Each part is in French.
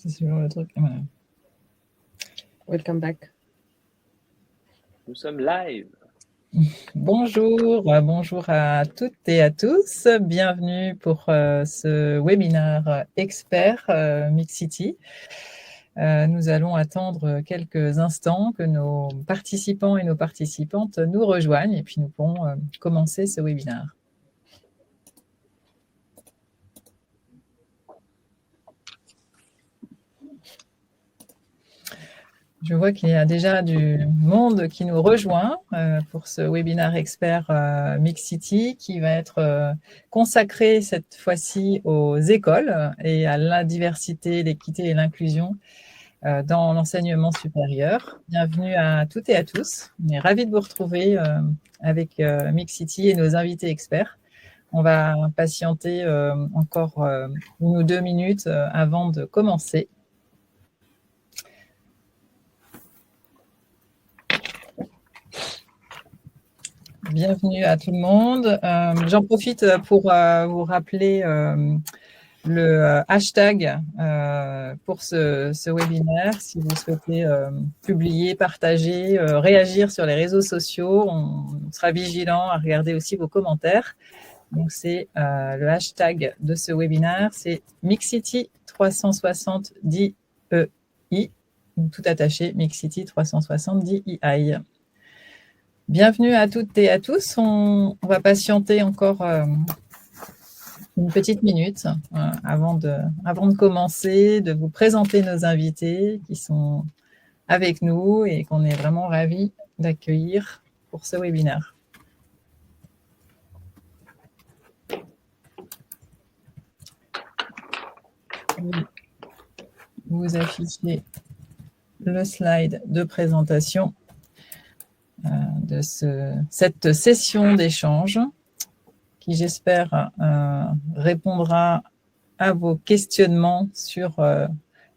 C'est toujours le truc. Voilà. Welcome back. Nous sommes live. Bonjour, bonjour à toutes et à tous. Bienvenue pour ce webinaire expert Mixity. Nous allons attendre quelques instants que nos participants et nos participantes nous rejoignent et puis nous pourrons commencer ce webinaire. Je vois qu'il y a déjà du monde qui nous rejoint pour ce webinaire expert Mixity qui va être consacré cette fois-ci aux écoles et à la diversité, l'équité et l'inclusion dans l'enseignement supérieur. Bienvenue à toutes et à tous. On est ravis de vous retrouver avec Mixity et nos invités experts. On va patienter encore 1 ou 2 minutes avant de commencer. Bienvenue à tout le monde. J'en profite pour vous rappeler le hashtag pour ce webinaire. Si vous souhaitez publier, partager, réagir sur les réseaux sociaux, on sera vigilant à regarder aussi vos commentaires. Donc, c'est le hashtag de ce webinaire, c'est Mixity360DEI, tout attaché, Mixity360DEI. Bienvenue à toutes et à tous. On va patienter encore une petite minute avant de commencer, de vous présenter nos invités qui sont avec nous et qu'on est vraiment ravis d'accueillir pour ce webinaire. Vous affichez le slide de présentation de cette session d'échange qui, j'espère, répondra à vos questionnements sur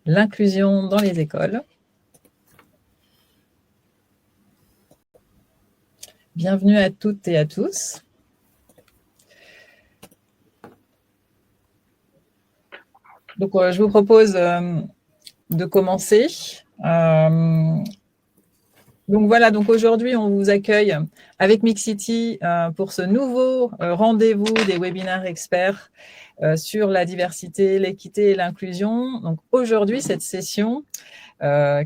l'inclusion dans les écoles. Bienvenue à toutes et à tous. Donc, je vous propose de commencer. Donc voilà, donc aujourd'hui, on vous accueille avec Mixity pour ce nouveau rendez-vous des webinaires experts sur la diversité, l'équité et l'inclusion. Donc aujourd'hui, cette session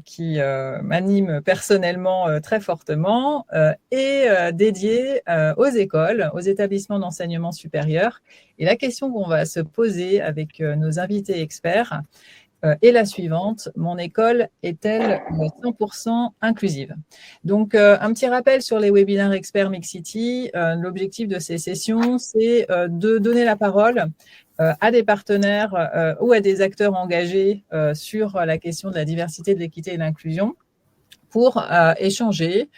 qui m'anime personnellement très fortement est dédiée aux écoles, aux établissements d'enseignement supérieur. Et la question qu'on va se poser avec nos invités experts est la suivante: mon école est-elle 100% inclusive? Donc, un petit rappel sur les webinaires experts Mixity. L'objectif de ces sessions, c'est de donner la parole à des partenaires ou à des acteurs engagés sur la question de la diversité, de l'équité et de l'inclusion, pour échanger,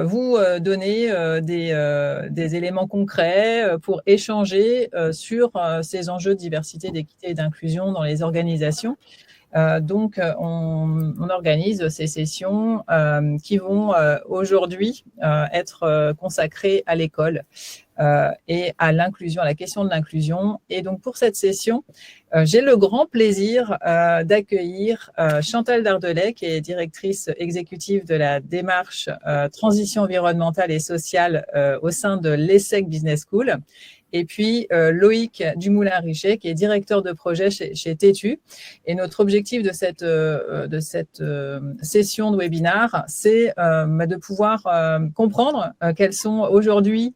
vous donner des éléments concrets pour échanger sur ces enjeux de diversité, d'équité et d'inclusion dans les organisations. Donc, on organise ces sessions qui vont aujourd'hui être consacrées à l'école et à l'inclusion, à la question de l'inclusion. Et donc, pour cette session, j'ai le grand plaisir d'accueillir Chantal Dardeley, qui est directrice exécutive de la démarche transition environnementale et sociale au sein de l'ESSEC Business School. Et puis Loïc Dumoulin-Richet, qui est directeur de projet chez TETU. Et notre objectif de cette session de webinaire, c'est de pouvoir comprendre quelles sont aujourd'hui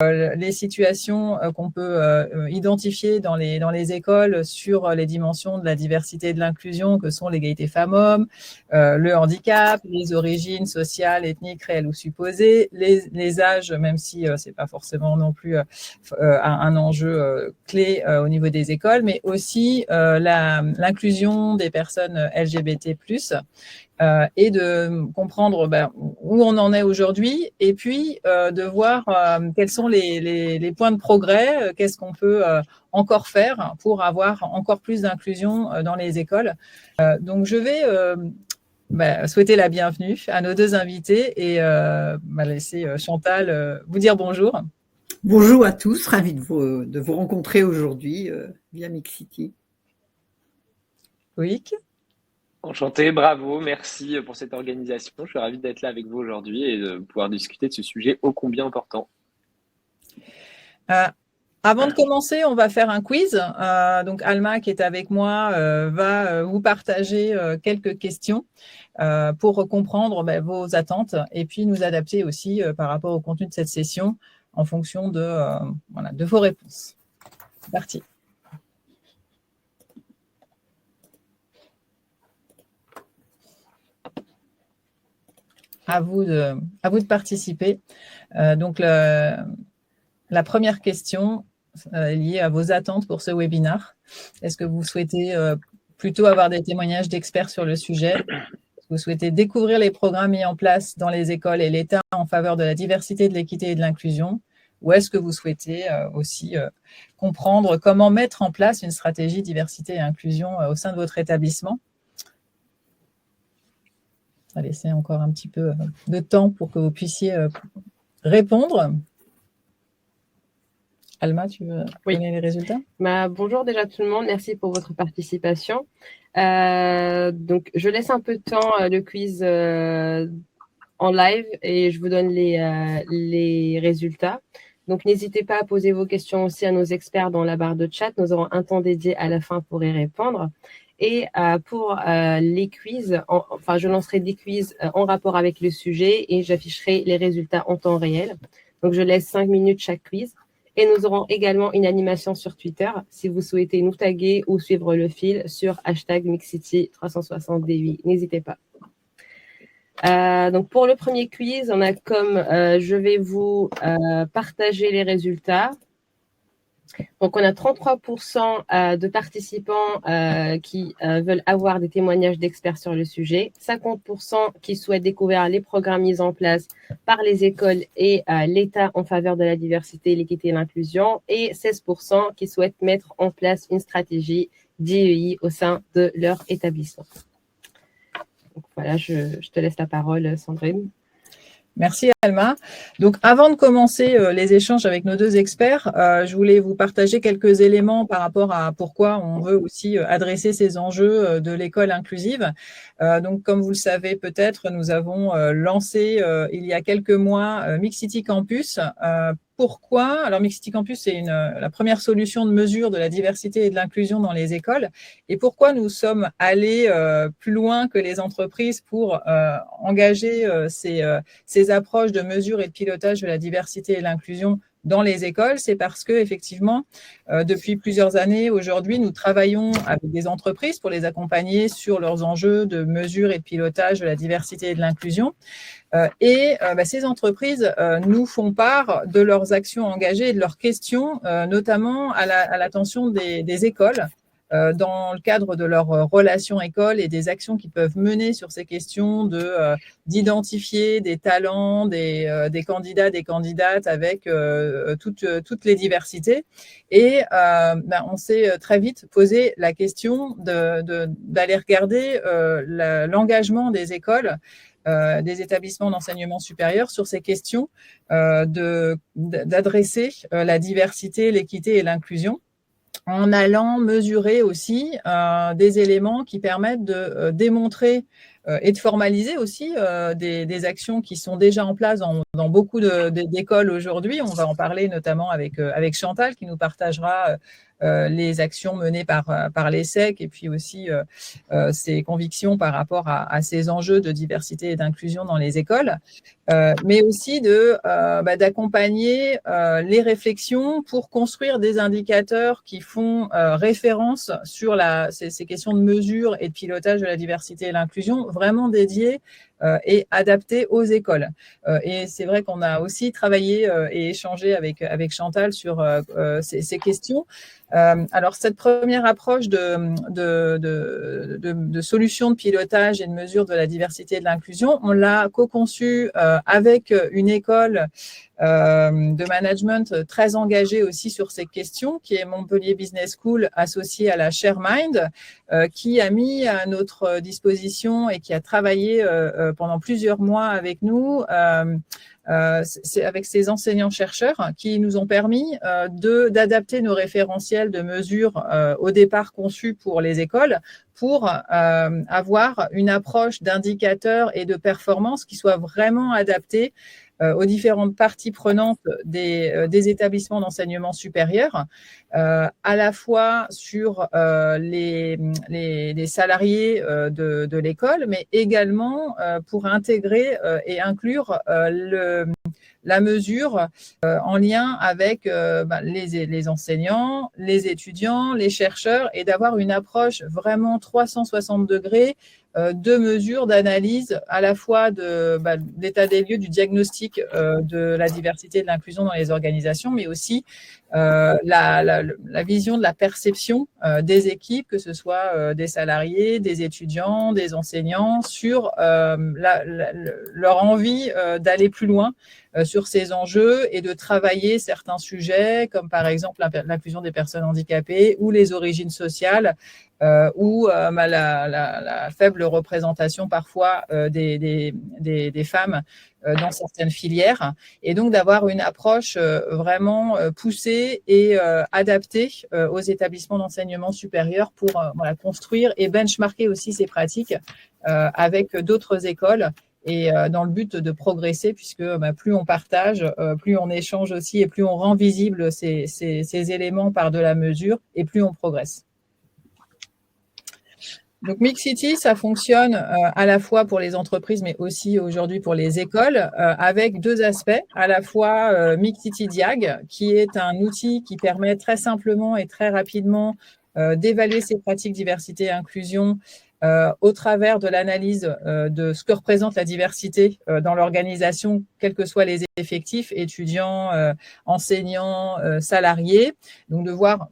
les situations qu'on peut identifier dans les écoles sur les dimensions de la diversité et de l'inclusion, que sont l'égalité femmes-hommes, le handicap, les origines sociales, ethniques, réelles ou supposées, les âges, même si c'est pas forcément non plus un enjeu clé au niveau des écoles, mais aussi l'inclusion des personnes LGBT+, et de comprendre où on en est aujourd'hui, et puis de voir quels sont les points de progrès, qu'est-ce qu'on peut encore faire pour avoir encore plus d'inclusion dans les écoles. Donc, je vais souhaiter la bienvenue à nos deux invités et laisser Chantal vous dire bonjour. Bonjour à tous, ravi de vous rencontrer aujourd'hui via Mixity. Loïc. Enchanté, bravo, merci pour cette organisation. Je suis ravi d'être là avec vous aujourd'hui et de pouvoir discuter de ce sujet ô combien important. Avant de commencer, on va faire un quiz. Donc, Alma, qui est avec moi, va vous partager quelques questions pour comprendre vos attentes et puis nous adapter aussi par rapport au contenu de cette session en fonction de vos réponses. C'est parti. À vous de participer. Donc, la première question est liée à vos attentes pour ce webinaire. Est-ce que vous souhaitez plutôt avoir des témoignages d'experts sur le sujet? Est-ce que vous souhaitez découvrir les programmes mis en place dans les écoles et l'État en faveur de la diversité, de l'équité et de l'inclusion? Ou est-ce que vous souhaitez aussi comprendre comment mettre en place une stratégie diversité et inclusion au sein de votre établissement? On va laisser encore un petit peu de temps pour que vous puissiez répondre. Alma, tu veux donner les résultats? Bonjour déjà tout le monde, merci pour votre participation. Donc, je laisse un peu de temps le quiz en live et je vous donne les résultats. Donc, n'hésitez pas à poser vos questions aussi à nos experts dans la barre de chat. Nous aurons un temps dédié à la fin pour y répondre. Et pour les quiz, je lancerai des quiz en rapport avec le sujet et j'afficherai les résultats en temps réel. Donc, je laisse 5 minutes chaque quiz. Et nous aurons également une animation sur Twitter si vous souhaitez nous taguer ou suivre le fil sur #Mixity360DUI. N'hésitez pas. Donc, pour le premier quiz, on a je vais vous partager les résultats. Donc, on a 33% de participants qui veulent avoir des témoignages d'experts sur le sujet, 50% qui souhaitent découvrir les programmes mis en place par les écoles et l'État en faveur de la diversité, l'équité et l'inclusion, et 16% qui souhaitent mettre en place une stratégie DEI au sein de leur établissement. Donc, voilà, je te laisse la parole, Sandrine. Merci Alma. Donc, avant de commencer les échanges avec nos deux experts, je voulais vous partager quelques éléments par rapport à pourquoi on veut aussi adresser ces enjeux de l'école inclusive. Donc, comme vous le savez peut-être, nous avons lancé il y a quelques mois Mixity Campus. Pourquoi? Alors, Mixity Campus, c'est la première solution de mesure de la diversité et de l'inclusion dans les écoles. Et pourquoi nous sommes allés plus loin que les entreprises pour engager ces approches de mesure et de pilotage de la diversité et l'inclusion dans les écoles? C'est parce que effectivement, depuis plusieurs années, aujourd'hui, nous travaillons avec des entreprises pour les accompagner sur leurs enjeux de mesure et de pilotage de la diversité et de l'inclusion. Ces entreprises nous font part de leurs actions engagées et de leurs questions, notamment à l'attention des écoles, dans le cadre de leur relation école et des actions qu'ils peuvent mener sur ces questions d'identifier des talents, des candidats, des candidates avec toutes les diversités. Et on s'est très vite posé la question d'aller regarder l'engagement des écoles, des établissements d'enseignement supérieur sur ces questions d'adresser la diversité, l'équité et l'inclusion, en allant mesurer aussi des éléments qui permettent de démontrer et de formaliser aussi des actions qui sont déjà en place dans beaucoup d'écoles aujourd'hui. On va en parler notamment avec Chantal qui nous partagera les actions menées par l'ESSEC et puis aussi ses convictions par rapport à ces enjeux de diversité et d'inclusion dans les écoles, mais aussi d'accompagner les réflexions pour construire des indicateurs qui font référence sur ces questions de mesure et de pilotage de la diversité et l'inclusion, vraiment dédiés et adaptés aux écoles. Et c'est vrai qu'on a aussi travaillé et échangé avec Chantal sur ces questions. Alors, cette première approche de solutions de pilotage et de mesure de la diversité et de l'inclusion, on l'a co-conçue avec une école de management très engagé aussi sur ces questions, qui est Montpellier Business School associé à la ShareMind, qui a mis à notre disposition et qui a travaillé pendant plusieurs mois avec nous, avec ces enseignants-chercheurs qui nous ont permis d'adapter nos référentiels de mesures au départ conçus pour les écoles pour avoir une approche d'indicateurs et de performance qui soit vraiment adaptée aux différentes parties prenantes des établissements d'enseignement supérieur, à la fois sur les salariés de l'école, mais également pour intégrer et inclure la mesure en lien avec les enseignants, les étudiants, les chercheurs, et d'avoir une approche vraiment 360 degrés de mesures, d'analyse à la fois de l'état des lieux, du diagnostic de la diversité et de l'inclusion dans les organisations, mais aussi la vision de la perception des équipes, que ce soit des salariés, des étudiants, des enseignants, sur leur envie d'aller plus loin sur ces enjeux et de travailler certains sujets, comme par exemple l'inclusion des personnes handicapées ou les origines sociales, ou la faible représentation parfois des femmes dans certaines filières, et donc d'avoir une approche vraiment poussée et adaptée aux établissements d'enseignement supérieur pour construire et benchmarker aussi ces pratiques avec d'autres écoles, et dans le but de progresser, puisque plus on partage, plus on échange aussi, et plus on rend visible ces éléments par de la mesure, et plus on progresse. Donc, Mixity, ça fonctionne à la fois pour les entreprises, mais aussi aujourd'hui pour les écoles, avec deux aspects. À la fois Mixity Diag, qui est un outil qui permet très simplement et très rapidement d'évaluer ces pratiques diversité et inclusion au travers de l'analyse de ce que représente la diversité dans l'organisation, quels que soient les effectifs, étudiants, enseignants, salariés. Donc, de voir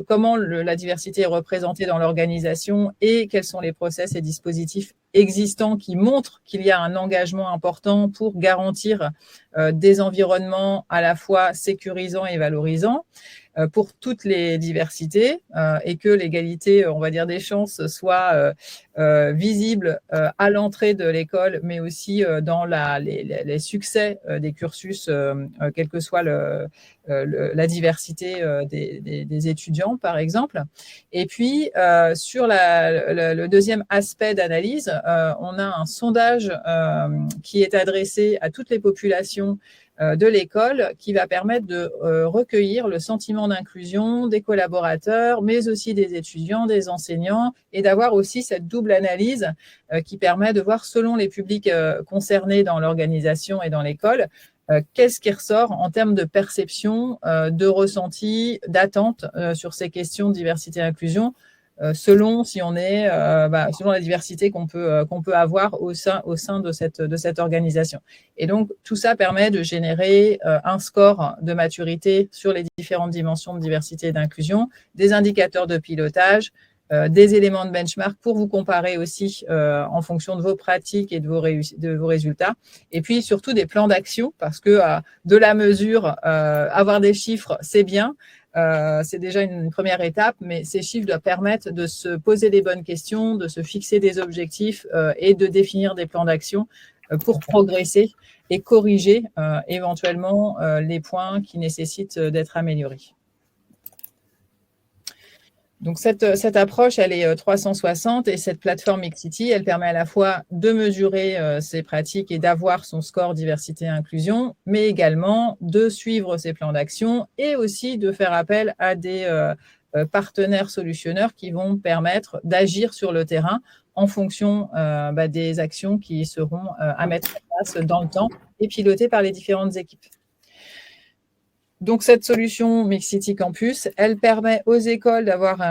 comment la diversité est représentée dans l'organisation et quels sont les process et dispositifs existants qui montrent qu'il y a un engagement important pour garantir des environnements à la fois sécurisants et valorisants pour toutes les diversités, et que l'égalité, on va dire, des chances soit visible à l'entrée de l'école, mais aussi dans les succès des cursus, quelle que soit la diversité des étudiants, par exemple. Et puis, sur le deuxième aspect d'analyse, on a un sondage qui est adressé à toutes les populations de l'école, qui va permettre de recueillir le sentiment d'inclusion des collaborateurs, mais aussi des étudiants, des enseignants, et d'avoir aussi cette double analyse qui permet de voir, selon les publics concernés dans l'organisation et dans l'école, qu'est-ce qui ressort en termes de perception, de ressenti, d'attente sur ces questions de diversité et inclusion, selon si on est selon la diversité qu'on peut avoir au sein de cette organisation. Et donc, tout ça permet de générer un score de maturité sur les différentes dimensions de diversité et d'inclusion, des indicateurs de pilotage, des éléments de benchmark pour vous comparer aussi en fonction de vos pratiques et de vos résultats. Et puis, surtout, des plans d'action, parce que de la mesure, avoir des chiffres, c'est bien. C'est déjà une première étape, mais ces chiffres doivent permettre de se poser les bonnes questions, de se fixer des objectifs et de définir des plans d'action pour progresser et corriger éventuellement les points qui nécessitent d'être améliorés. Donc, cette approche, elle est 360, et cette plateforme Mixity, elle permet à la fois de mesurer ces pratiques et d'avoir son score diversité et inclusion, mais également de suivre ses plans d'action et aussi de faire appel à des partenaires solutionneurs qui vont permettre d'agir sur le terrain en fonction des actions qui seront à mettre en place dans le temps et pilotées par les différentes équipes. Donc, cette solution Mixity Campus, elle permet aux écoles d'avoir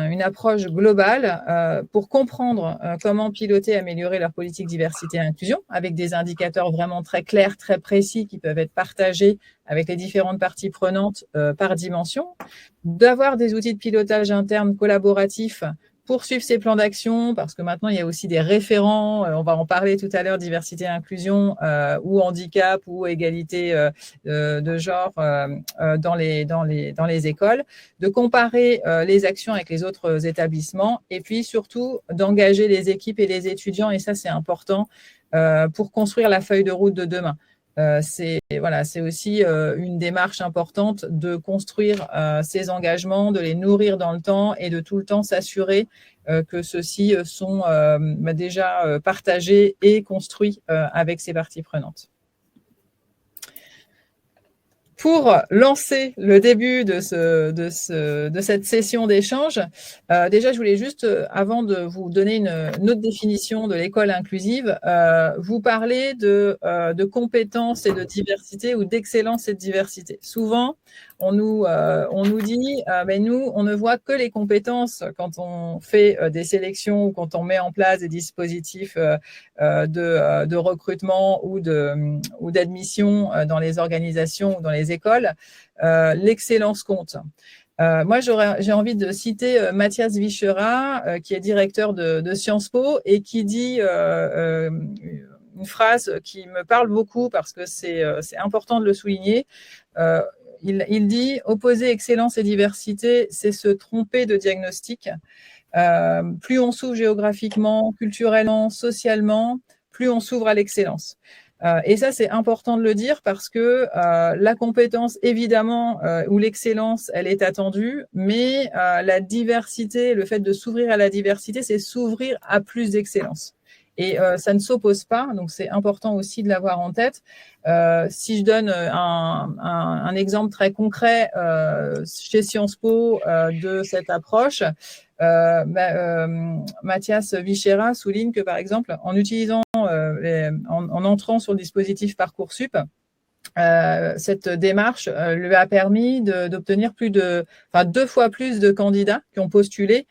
une approche globale pour comprendre comment piloter et améliorer leur politique diversité et inclusion, avec des indicateurs vraiment très clairs, très précis, qui peuvent être partagés avec les différentes parties prenantes par dimension, d'avoir des outils de pilotage interne collaboratifs poursuivre ses plans d'action parce que maintenant, il y a aussi des référents. On va en parler tout à l'heure, diversité et inclusion ou handicap ou égalité de genre dans les écoles, de comparer les actions avec les autres établissements et puis surtout d'engager les équipes et les étudiants, et ça, c'est important pour construire la feuille de route de demain. C'est aussi une démarche importante de construire ces engagements, de les nourrir dans le temps et de tout le temps s'assurer que ceux-ci sont déjà partagés et construits avec ces parties prenantes. Pour lancer le début de cette session d'échange, déjà, je voulais juste, avant de vous donner une autre définition de l'école inclusive, vous parler de compétences et de diversité ou d'excellence et de diversité. Souvent, on nous dit, mais nous, on ne voit que les compétences quand on fait des sélections ou quand on met en place des dispositifs de recrutement ou d'admission dans les organisations ou dans les écoles. L'excellence compte. Moi, j'ai envie de citer Mathias Vichera, qui est directeur de Sciences Po et qui dit une phrase qui me parle beaucoup parce que c'est important de le souligner. Il dit « Opposer excellence et diversité, c'est se tromper de diagnostic. Plus on s'ouvre géographiquement, culturellement, socialement, plus on s'ouvre à l'excellence. » Et ça, c'est important de le dire parce que la compétence, évidemment, ou l'excellence, elle est attendue, mais la diversité, le fait de s'ouvrir à la diversité, c'est s'ouvrir à plus d'excellence. Et ça ne s'oppose pas, donc c'est important aussi de l'avoir en tête. Si je donne un exemple très concret chez Sciences Po de cette approche, Mathias Vichera souligne que, par exemple, en utilisant, en entrant sur le dispositif Parcoursup, cette démarche lui a permis d'obtenir 2 fois plus de candidats qui ont postulé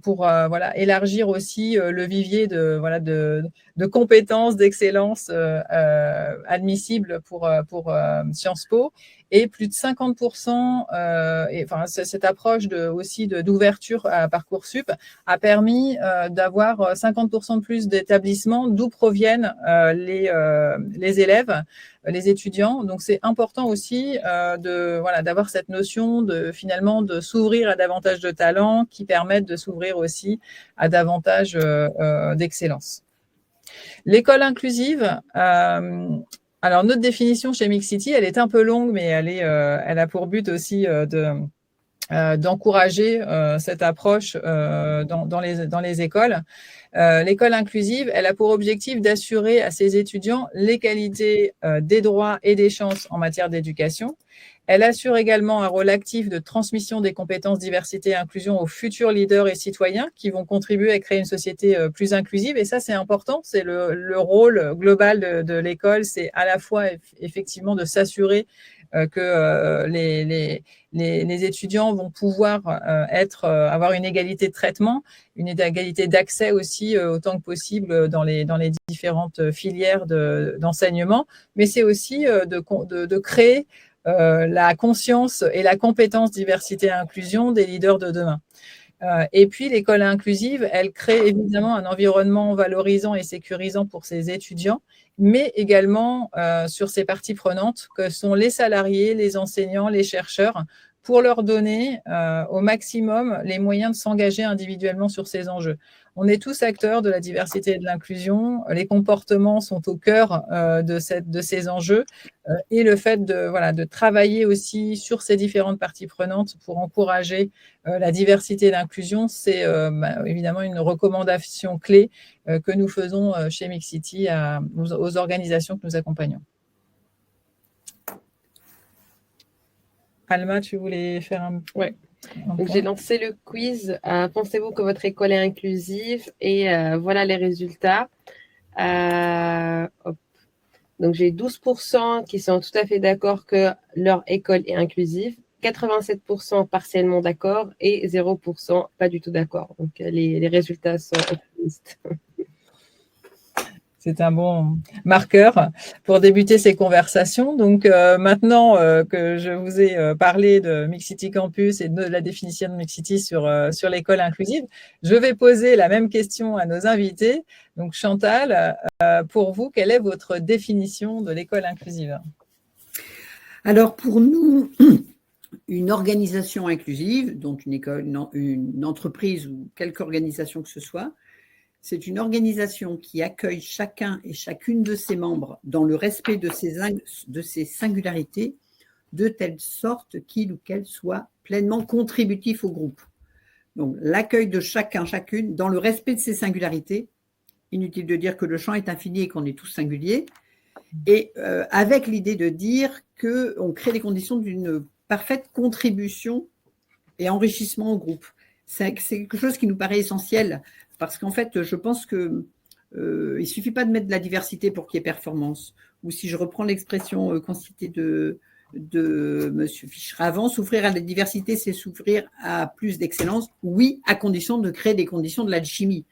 pour élargir aussi le vivier de compétences, d'excellence admissibles pour Sciences Po. Et plus de 50%, cette approche d'ouverture à Parcoursup a permis d'avoir 50% de plus d'établissements d'où proviennent les élèves, les étudiants. Donc, c'est important aussi d'avoir cette notion de s'ouvrir à davantage de talents qui permettent de s'ouvrir aussi à davantage d'excellence. L'école inclusive, alors notre définition chez Mixity, elle est un peu longue, mais elle a pour but aussi d'encourager cette approche dans les écoles. L'école inclusive, elle a pour objectif d'assurer à ses étudiants l'égalité des droits et des chances en matière d'éducation. Elle assure également un rôle actif de transmission des compétences diversité et inclusion aux futurs leaders et citoyens qui vont contribuer à créer une société plus inclusive. Et ça, c'est important. C'est le rôle global de l'école. C'est à la fois effectivement de s'assurer que les étudiants vont pouvoir avoir une égalité de traitement, une égalité d'accès aussi autant que possible dans les différentes filières d'enseignement. Mais c'est aussi de créer la conscience et la compétence diversité et inclusion des leaders de demain. Et puis, l'école inclusive, elle crée évidemment un environnement valorisant et sécurisant pour ses étudiants, mais également sur ses parties prenantes, que sont les salariés, les enseignants, les chercheurs, pour leur donner au maximum les moyens de s'engager individuellement sur ces enjeux. On est tous acteurs de la diversité et de l'inclusion. Les comportements sont au cœur de ces enjeux. Et le fait de travailler aussi sur ces différentes parties prenantes pour encourager la diversité et l'inclusion, c'est évidemment une recommandation clé que nous faisons chez Mixity aux organisations que nous accompagnons. Alma, tu voulais faire un... Ouais. Donc, j'ai lancé le quiz. Pensez-vous que votre école est inclusive? Et voilà les résultats. Donc, j'ai 12% qui sont tout à fait d'accord que leur école est inclusive, 87% partiellement d'accord et 0% pas du tout d'accord. Donc, les résultats sont optimistes. C'est un bon marqueur pour débuter ces conversations. Donc, maintenant que je vous ai parlé de Mixity Campus et de la définition de Mixity sur l'école inclusive, je vais poser la même question à nos invités. Donc, Chantal, pour vous, quelle est votre définition de l'école inclusive? Alors, pour nous, une organisation inclusive, donc une école, une entreprise ou quelque organisation que ce soit, c'est une organisation qui accueille chacun et chacune de ses membres dans le respect de ses singularités, de telle sorte qu'il ou qu'elle soit pleinement contributif au groupe. Donc, l'accueil de chacun, chacune, dans le respect de ses singularités. Inutile de dire que le champ est infini et qu'on est tous singuliers. Et avec l'idée de dire qu'on crée les conditions d'une parfaite contribution et enrichissement au groupe. C'est quelque chose qui nous paraît essentiel parce qu'en fait, je pense qu'il ne suffit pas de mettre de la diversité pour qu'il y ait performance. Ou si je reprends l'expression qu'on citait de M. Fischer avant, s'ouvrir à la diversité, c'est s'ouvrir à plus d'excellence. Oui, à condition de créer des conditions de l'alchimie.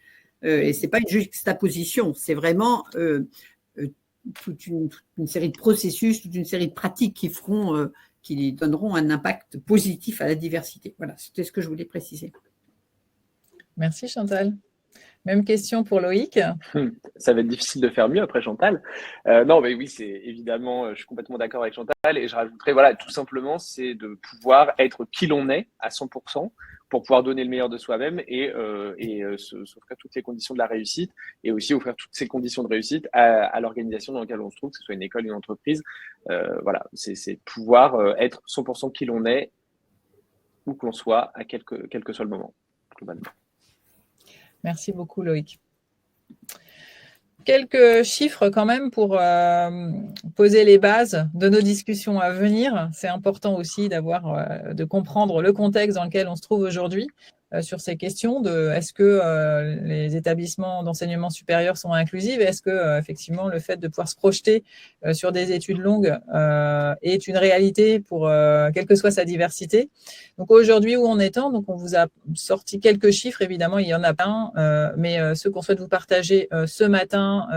Et ce n'est pas une juxtaposition, c'est vraiment toute une série de processus, toute une série de pratiques qui donneront un impact positif à la diversité. Voilà, c'était ce que je voulais préciser. Merci Chantal. Même question pour Loïc. Ça va être difficile de faire mieux après Chantal. Non, mais oui, c'est évidemment, je suis complètement d'accord avec Chantal et je rajouterais, voilà, tout simplement, c'est de pouvoir être qui l'on est à 100% pour pouvoir donner le meilleur de soi-même et s'offrir toutes les conditions de la réussite et aussi offrir toutes ces conditions de réussite à l'organisation dans laquelle on se trouve, que ce soit une école, une entreprise. Voilà, c'est pouvoir être 100% qui l'on est où que l'on soit à quel que soit le moment, globalement. Merci beaucoup, Loïc. Quelques chiffres quand même pour poser les bases de nos discussions à venir. C'est important aussi de comprendre le contexte dans lequel on se trouve aujourd'hui sur ces questions de est-ce que les établissements d'enseignement supérieur sont inclusifs, est-ce que effectivement le fait de pouvoir se projeter sur des études longues est une réalité pour quelle que soit sa diversité. Donc aujourd'hui où on est donc on vous a sorti quelques chiffres, évidemment il y en a plein, mais ceux qu'on souhaite vous partager ce matin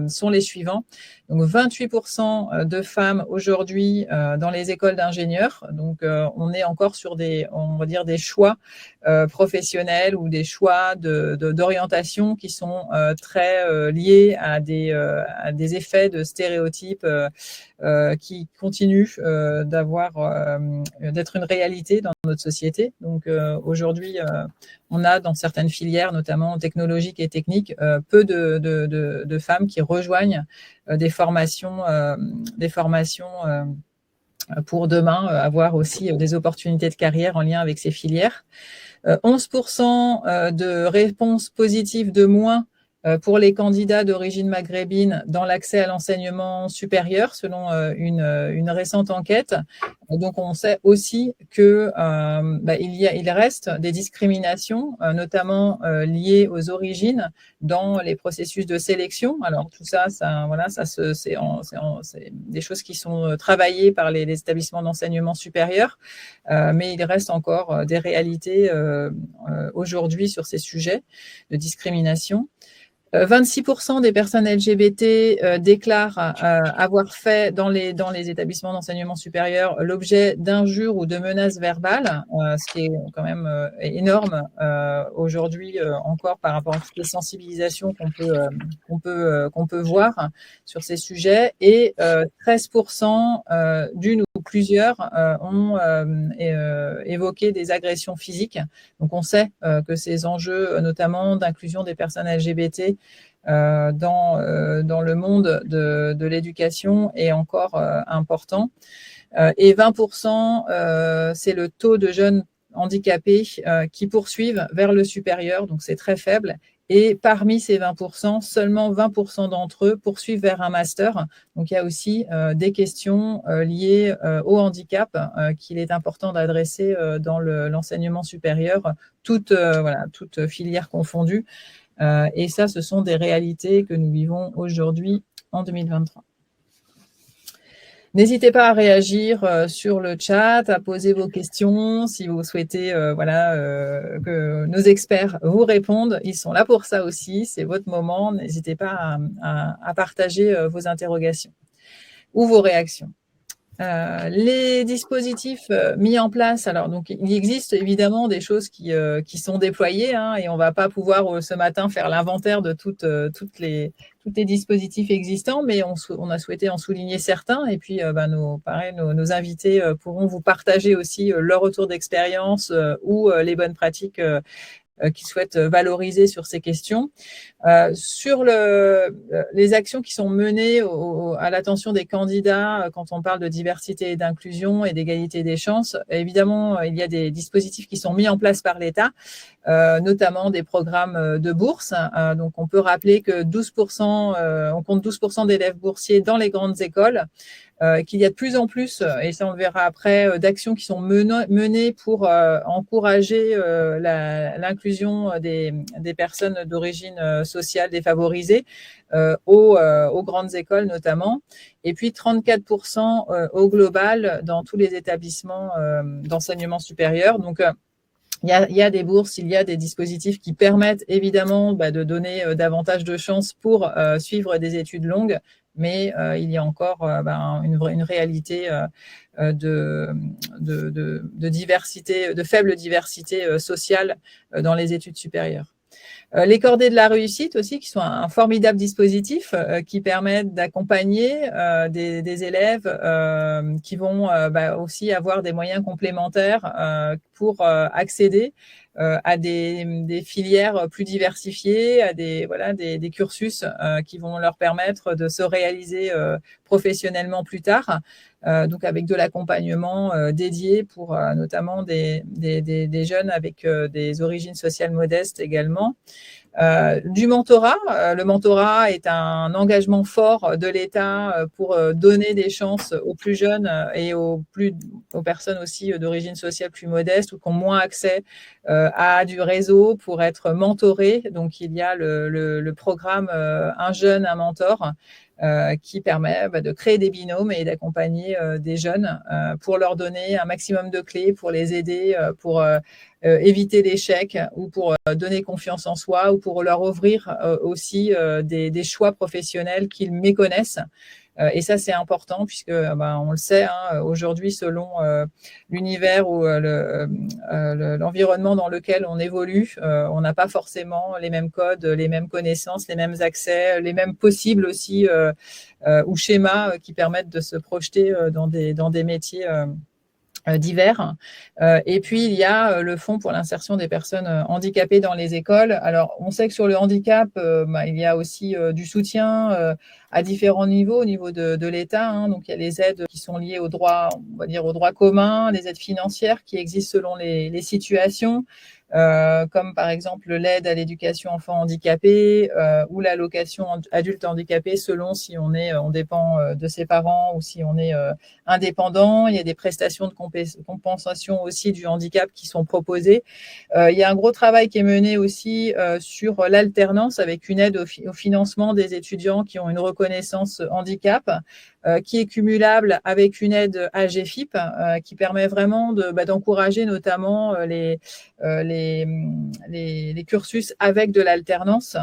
sont les suivants. Donc 28% de femmes aujourd'hui dans les écoles d'ingénieurs. Donc on est encore sur on va dire des choix professionnels ou des choix d'orientation qui sont très liés à des effets de stéréotypes qui continuent d'être une réalité dans notre société. Donc aujourd'hui, on a dans certaines filières, notamment technologiques et techniques, peu de femmes qui rejoignent des formations pour demain avoir aussi des opportunités de carrière en lien avec ces filières. 11% de réponses positives de moins pour les candidats d'origine maghrébine dans l'accès à l'enseignement supérieur, selon une récente enquête. Donc, on sait aussi que il reste des discriminations, notamment liées aux origines dans les processus de sélection. Alors, tout ça, c'est des choses qui sont travaillées par les établissements d'enseignement supérieur, mais il reste encore des réalités aujourd'hui sur ces sujets de discrimination. 26% des personnes LGBT déclarent avoir fait dans les établissements d'enseignement supérieur l'objet d'injures ou de menaces verbales, ce qui est quand même énorme aujourd'hui encore par rapport à toutes les sensibilisations qu'on peut voir sur ces sujets. Et 13% d'une ou plusieurs ont évoqué des agressions physiques. Donc on sait que ces enjeux, notamment d'inclusion des personnes LGBT, dans le monde de l'éducation est encore important. Et 20%, c'est le taux de jeunes handicapés qui poursuivent vers le supérieur, donc c'est très faible. Et parmi ces 20%, seulement 20% d'entre eux poursuivent vers un master. Donc, il y a aussi des questions liées au handicap qu'il est important d'adresser dans l'enseignement supérieur, toutes filières confondues. Et ça, ce sont des réalités que nous vivons aujourd'hui en 2023. N'hésitez pas à réagir sur le chat, à poser vos questions si vous souhaitez que nos experts vous répondent. Ils sont là pour ça aussi, c'est votre moment. N'hésitez pas à partager vos interrogations ou vos réactions. Les dispositifs mis en place, alors donc il existe évidemment des choses qui sont déployées hein, et on ne va pas pouvoir ce matin faire l'inventaire de tous les dispositifs existants, mais on a souhaité en souligner certains et puis nos invités pourront vous partager aussi leur retour d'expérience ou les bonnes pratiques qu'ils souhaitent valoriser sur ces questions. Sur les actions qui sont menées à l'attention des candidats quand on parle de diversité et d'inclusion et d'égalité des chances, évidemment, il y a des dispositifs qui sont mis en place par l'État, notamment des programmes de bourse. Donc, on peut rappeler que 12%, on compte 12% d'élèves boursiers dans les grandes écoles, qu'il y a de plus en plus, et ça on le verra après, d'actions qui sont menées pour encourager l'inclusion des personnes d'origine sociale défavorisée aux grandes écoles notamment, et puis 34% au global dans tous les établissements d'enseignement supérieur. Donc, il y a des bourses, il y a des dispositifs qui permettent évidemment de donner davantage de chances pour suivre des études longues, mais il y a encore une réalité de diversité, de faible diversité sociale dans les études supérieures. Les cordées de la réussite aussi, qui sont un formidable dispositif qui permettent d'accompagner des élèves qui vont aussi avoir des moyens complémentaires pour accéder à des filières plus diversifiées, à des cursus qui vont leur permettre de se réaliser professionnellement plus tard. Donc avec de l'accompagnement dédié pour notamment des jeunes avec des origines sociales modestes également. Du mentorat. Le mentorat est un engagement fort de l'État pour donner des chances aux plus jeunes et aux personnes aussi d'origine sociale plus modeste ou qui ont moins accès à du réseau pour être mentorées. Donc, il y a le programme Un jeune, un mentor qui permet de créer des binômes et d'accompagner des jeunes pour leur donner un maximum de clés, pour les aider, pour éviter l'échec ou pour donner confiance en soi ou pour leur ouvrir aussi des choix professionnels qu'ils méconnaissent. Et ça, c'est important puisque, on le sait, hein, aujourd'hui, selon l'univers ou l'environnement dans lequel on évolue, on n'a pas forcément les mêmes codes, les mêmes connaissances, les mêmes accès, les mêmes possibles aussi ou schémas qui permettent de se projeter dans des métiers divers. Et puis, il y a le Fonds pour l'insertion des personnes handicapées dans les écoles. Alors, on sait que sur le handicap, il y a aussi du soutien à différents niveaux, au niveau de l'État. Hein. Donc, il y a les aides qui sont liées au droit, on va dire au droit commun, les aides financières qui existent selon les situations. Comme par exemple l'aide à l'éducation enfant handicapé ou l'allocation adulte handicapé selon si on dépend de ses parents ou si on est indépendant. Il y a des prestations de compensation aussi du handicap qui sont proposées. Il y a un gros travail qui est mené aussi sur l'alternance avec une aide au financement des étudiants qui ont une reconnaissance handicap qui est cumulable avec une aide AGFIP qui permet vraiment d'encourager notamment les cursus avec de l'alternance.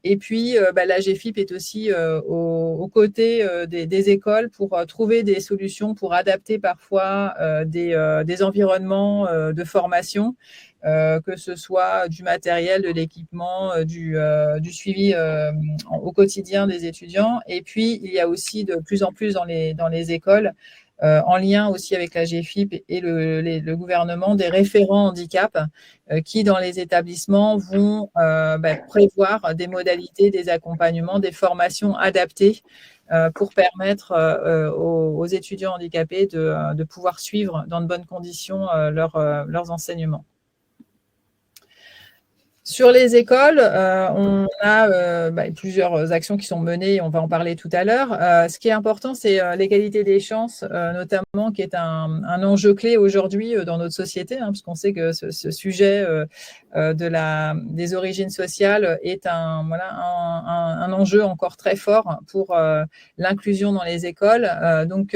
Et puis, l'AGFIP est aussi aux côtés des écoles pour trouver des solutions pour adapter parfois des environnements de formation, que ce soit du matériel, de l'équipement, du suivi au quotidien des étudiants. Et puis, il y a aussi de plus en plus dans les écoles, en lien aussi avec la GFIP et le gouvernement, des référents handicap qui, dans les établissements, vont prévoir des modalités, des accompagnements, des formations adaptées pour permettre aux étudiants handicapés de pouvoir suivre dans de bonnes conditions leurs enseignements. Sur les écoles, on a plusieurs actions qui sont menées, on va en parler tout à l'heure. Ce qui est important, c'est l'égalité des chances, notamment, qui est un enjeu clé aujourd'hui dans notre société, parce qu'on sait que ce sujet des origines sociales est un enjeu encore très fort pour l'inclusion dans les écoles. Donc,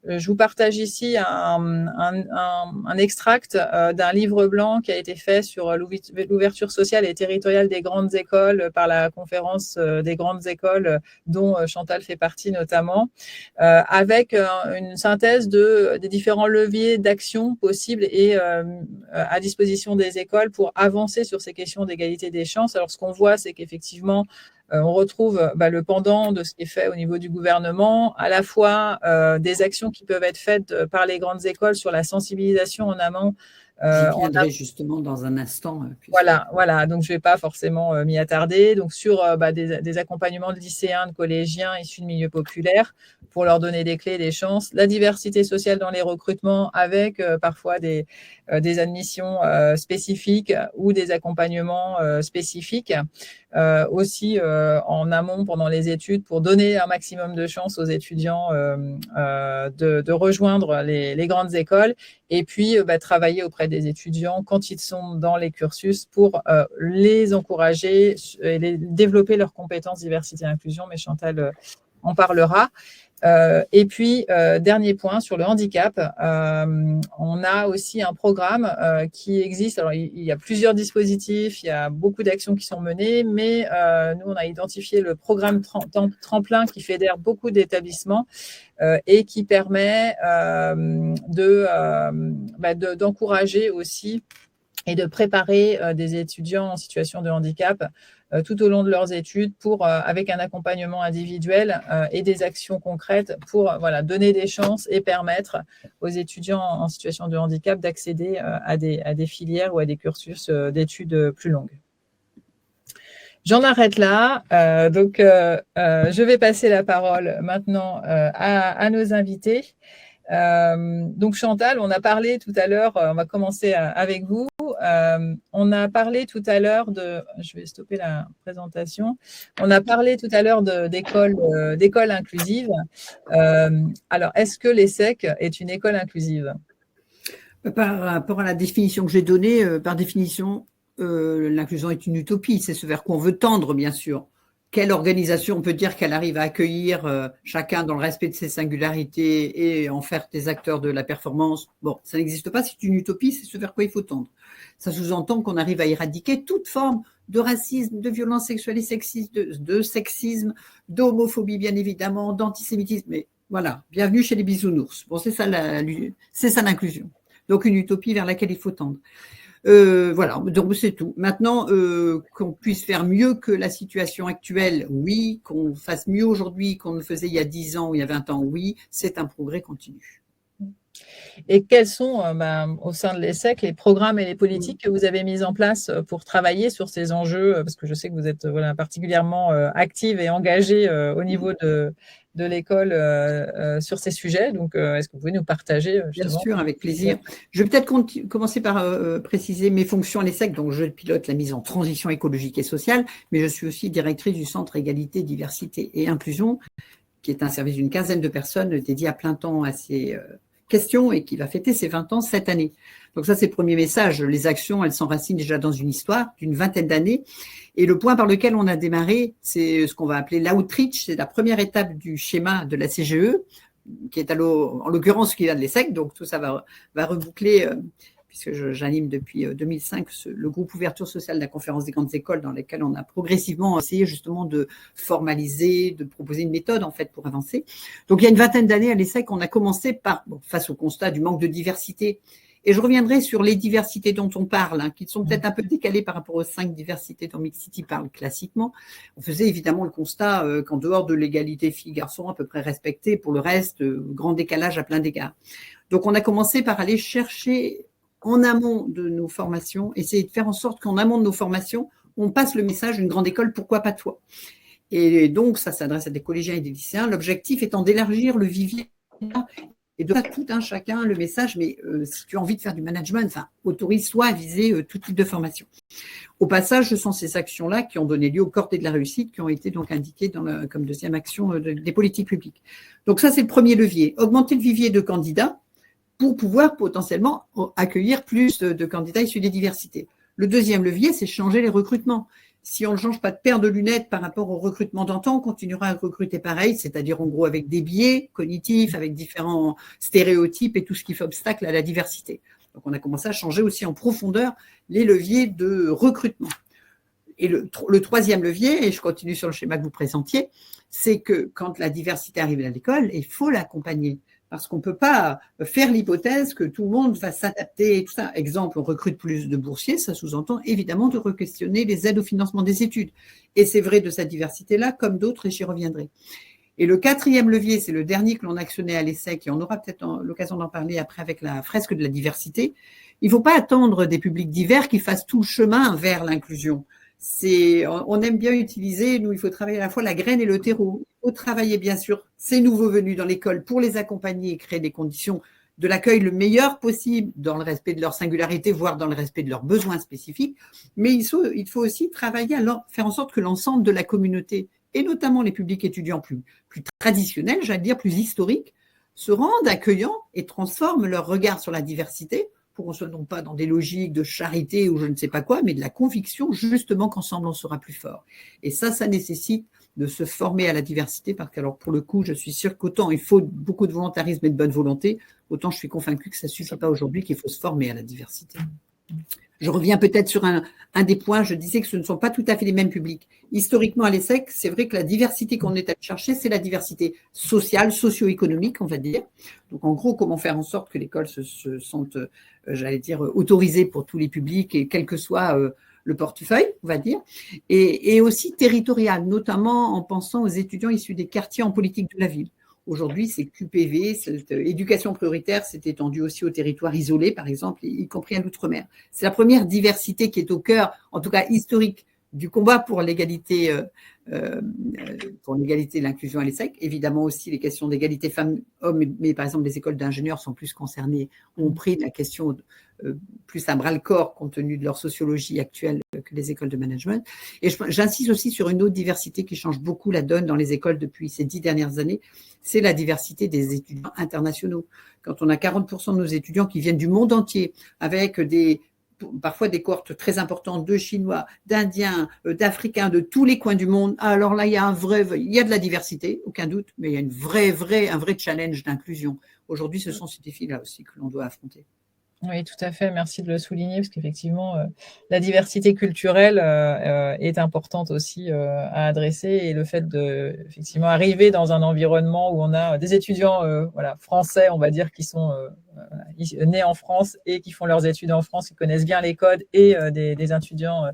je vous partage ici un extract d'un livre blanc qui a été fait sur l'ouverture sociale et territoriale des grandes écoles par la conférence des grandes écoles dont Chantal fait partie notamment, avec une synthèse des différents leviers d'action possibles et à disposition des écoles pour avancer sur ces questions d'égalité des chances. Alors, ce qu'on voit, c'est qu'effectivement, on retrouve le pendant de ce qui est fait au niveau du gouvernement, à la fois des actions qui peuvent être faites par les grandes écoles sur la sensibilisation en amont. J'y viendrai justement dans un instant. Voilà. Donc, je ne vais pas forcément m'y attarder. Donc, sur des accompagnements de lycéens, de collégiens issus de milieux populaires pour leur donner des clés, des chances. La diversité sociale dans les recrutements avec parfois des admissions spécifiques ou des accompagnements spécifiques. Aussi en amont pendant les études pour donner un maximum de chances aux étudiants de rejoindre les grandes écoles et puis travailler auprès des étudiants quand ils sont dans les cursus pour les encourager et développer leurs compétences diversité et inclusion, mais Chantal en parlera. Et puis, dernier point sur le handicap, on a aussi un programme qui existe. Alors, il y a plusieurs dispositifs, il y a beaucoup d'actions qui sont menées, mais nous, on a identifié le programme Tremplin qui fédère beaucoup d'établissements et qui permet d'encourager aussi et de préparer des étudiants en situation de handicap tout au long de leurs études avec un accompagnement individuel et des actions concrètes pour donner des chances et permettre aux étudiants en situation de handicap d'accéder à des filières ou à des cursus d'études plus longues. J'en arrête là. Donc, je vais passer la parole maintenant à nos invités. Donc Chantal, on a parlé tout à l'heure, on va commencer avec vous. On a parlé tout à l'heure je vais stopper la présentation. On a parlé tout à l'heure d'école inclusive. Alors, est-ce que l'ESSEC est une école inclusive? Par rapport à la définition que j'ai donnée, par définition, l'inclusion est une utopie. C'est ce vers quoi on veut tendre, bien sûr. Quelle organisation on peut dire qu'elle arrive à accueillir chacun dans le respect de ses singularités et en faire des acteurs de la performance? Bon, ça n'existe pas, c'est une utopie, c'est ce vers quoi il faut tendre. Ça sous-entend qu'on arrive à éradiquer toute forme de racisme, de violence sexuelle et sexiste, de sexisme, d'homophobie bien évidemment, d'antisémitisme. Mais voilà, bienvenue chez les bisounours. Bon, c'est ça l'inclusion. Donc une utopie vers laquelle il faut tendre. Voilà, donc c'est tout. Maintenant, qu'on puisse faire mieux que la situation actuelle, oui. Qu'on fasse mieux aujourd'hui qu'on ne faisait il y a 10 ans ou il y a 20 ans, oui. C'est un progrès continu. Et quels sont, au sein de l'ESSEC, les programmes et les politiques que vous avez mis en place pour travailler sur ces enjeux? Parce que je sais que vous êtes particulièrement active et engagée au niveau de l'école sur ces sujets. Donc, est-ce que vous pouvez nous partager Bien sûr, avec plaisir. Je vais peut-être commencer par préciser mes fonctions à l'ESSEC. Donc, je pilote la mise en transition écologique et sociale, mais je suis aussi directrice du Centre Égalité, Diversité et Inclusion, qui est un service d'une quinzaine de personnes dédié à plein temps à ces questions et qui va fêter ses 20 ans cette année. Donc ça, c'est le premier message. Les actions, elles s'enracinent déjà dans une histoire d'une vingtaine d'années. Et le point par lequel on a démarré, c'est ce qu'on va appeler l'outreach. C'est la première étape du schéma de la CGE, qui est en l'occurrence qui vient de l'ESSEC. Donc tout ça va reboucler, puisque j'anime depuis 2005 le groupe ouverture sociale de la conférence des grandes écoles, dans lequel on a progressivement essayé justement de formaliser, de proposer une méthode en fait pour avancer. Donc il y a une vingtaine d'années à l'ESSEC, on a commencé face au constat du manque de diversité. Et je reviendrai sur les diversités dont on parle, qui sont peut-être un peu décalées par rapport aux 5 diversités dont Mixity parle classiquement. On faisait évidemment le constat qu'en dehors de l'égalité filles-garçons à peu près respectée, pour le reste, grand décalage à plein d'égards. Donc on a commencé par aller chercher en amont de nos formations, essayer de faire en sorte qu'en amont de nos formations, on passe le message d'une grande école, pourquoi pas toi? Et donc, ça s'adresse à des collégiens et des lycéens. L'objectif étant d'élargir le vivier et de tout un chacun le message, mais si tu as envie de faire du management, autorise-toi à viser tout type de formation. Au passage, ce sont ces actions-là qui ont donné lieu au Cordée de la réussite, qui ont été donc indiquées comme deuxième action des politiques publiques. Donc ça, c'est le premier levier. Augmenter le vivier de candidats pour pouvoir potentiellement accueillir plus de candidats issus des diversités. Le deuxième levier, c'est changer les recrutements. Si on ne change pas de paire de lunettes par rapport au recrutement d'antan, on continuera à recruter pareil, c'est-à-dire en gros avec des biais cognitifs, avec différents stéréotypes et tout ce qui fait obstacle à la diversité. Donc on a commencé à changer aussi en profondeur les leviers de recrutement. Et le troisième levier, et je continue sur le schéma que vous présentiez, c'est que quand la diversité arrive à l'école, il faut l'accompagner. Parce qu'on ne peut pas faire l'hypothèse que tout le monde va s'adapter et tout ça. Exemple, on recrute plus de boursiers, ça sous-entend évidemment de re-questionner les aides au financement des études. Et c'est vrai de cette diversité-là, comme d'autres, et j'y reviendrai. Et le quatrième levier, c'est le dernier que l'on actionnait à l'ESSEC, et on aura peut-être l'occasion d'en parler après avec la fresque de la diversité. Il ne faut pas attendre des publics divers qui fassent tout le chemin vers l'inclusion. On aime bien utiliser, nous, il faut travailler à la fois la graine et le terreau. Il faut travailler, bien sûr, ces nouveaux venus dans l'école pour les accompagner et créer des conditions de l'accueil le meilleur possible dans le respect de leur singularité, voire dans le respect de leurs besoins spécifiques. Mais il faut aussi travailler à faire en sorte que l'ensemble de la communauté, et notamment les publics étudiants plus traditionnels, j'allais dire plus historiques, se rendent accueillants et transforment leur regard sur la diversité pour qu'on ne soit non pas dans des logiques de charité ou je ne sais pas quoi, mais de la conviction justement qu'ensemble on sera plus fort. Et ça nécessite de se former à la diversité, parce que alors pour le coup, je suis sûre qu'autant il faut beaucoup de volontarisme et de bonne volonté, autant je suis convaincue que ça ne suffit pas aujourd'hui, qu'il faut se former à la diversité. Je reviens peut-être sur un des points, je disais que ce ne sont pas tout à fait les mêmes publics. Historiquement, à l'ESSEC, c'est vrai que la diversité qu'on est allé chercher, c'est la diversité sociale, socio-économique, on va dire. Donc, en gros, comment faire en sorte que l'école se sente, j'allais dire, autorisée pour tous les publics, et quel que soit le portefeuille, on va dire, et aussi territoriale, notamment en pensant aux étudiants issus des quartiers en politique de la ville. Aujourd'hui, c'est QPV, cette éducation prioritaire s'est étendue aussi aux territoires isolés, par exemple, y compris à l'outre-mer. C'est la première diversité qui est au cœur, en tout cas historique, du combat pour l'égalité et l'inclusion à l'ESSEC. Évidemment aussi les questions d'égalité femmes-hommes, mais par exemple les écoles d'ingénieurs sont plus concernées, ont pris la question plus à bras-le-corps compte tenu de leur sociologie actuelle que les écoles de management. Et j'insiste aussi sur une autre diversité qui change beaucoup la donne dans les écoles depuis ces 10 dernières années, c'est la diversité des étudiants internationaux. Quand on a 40% de nos étudiants qui viennent du monde entier, avec parfois des cohortes très importantes de Chinois, d'Indiens, d'Africains, de tous les coins du monde. Alors là, il y a de la diversité, aucun doute, mais il y a un vrai challenge d'inclusion. Aujourd'hui, ce sont ces défis-là aussi que l'on doit affronter. Oui, tout à fait. Merci de le souligner, parce qu'effectivement, la diversité culturelle est importante aussi à adresser, et le fait de effectivement arriver dans un environnement où on a des étudiants français, on va dire, qui sont nés en France et qui font leurs études en France, qui connaissent bien les codes, et des étudiants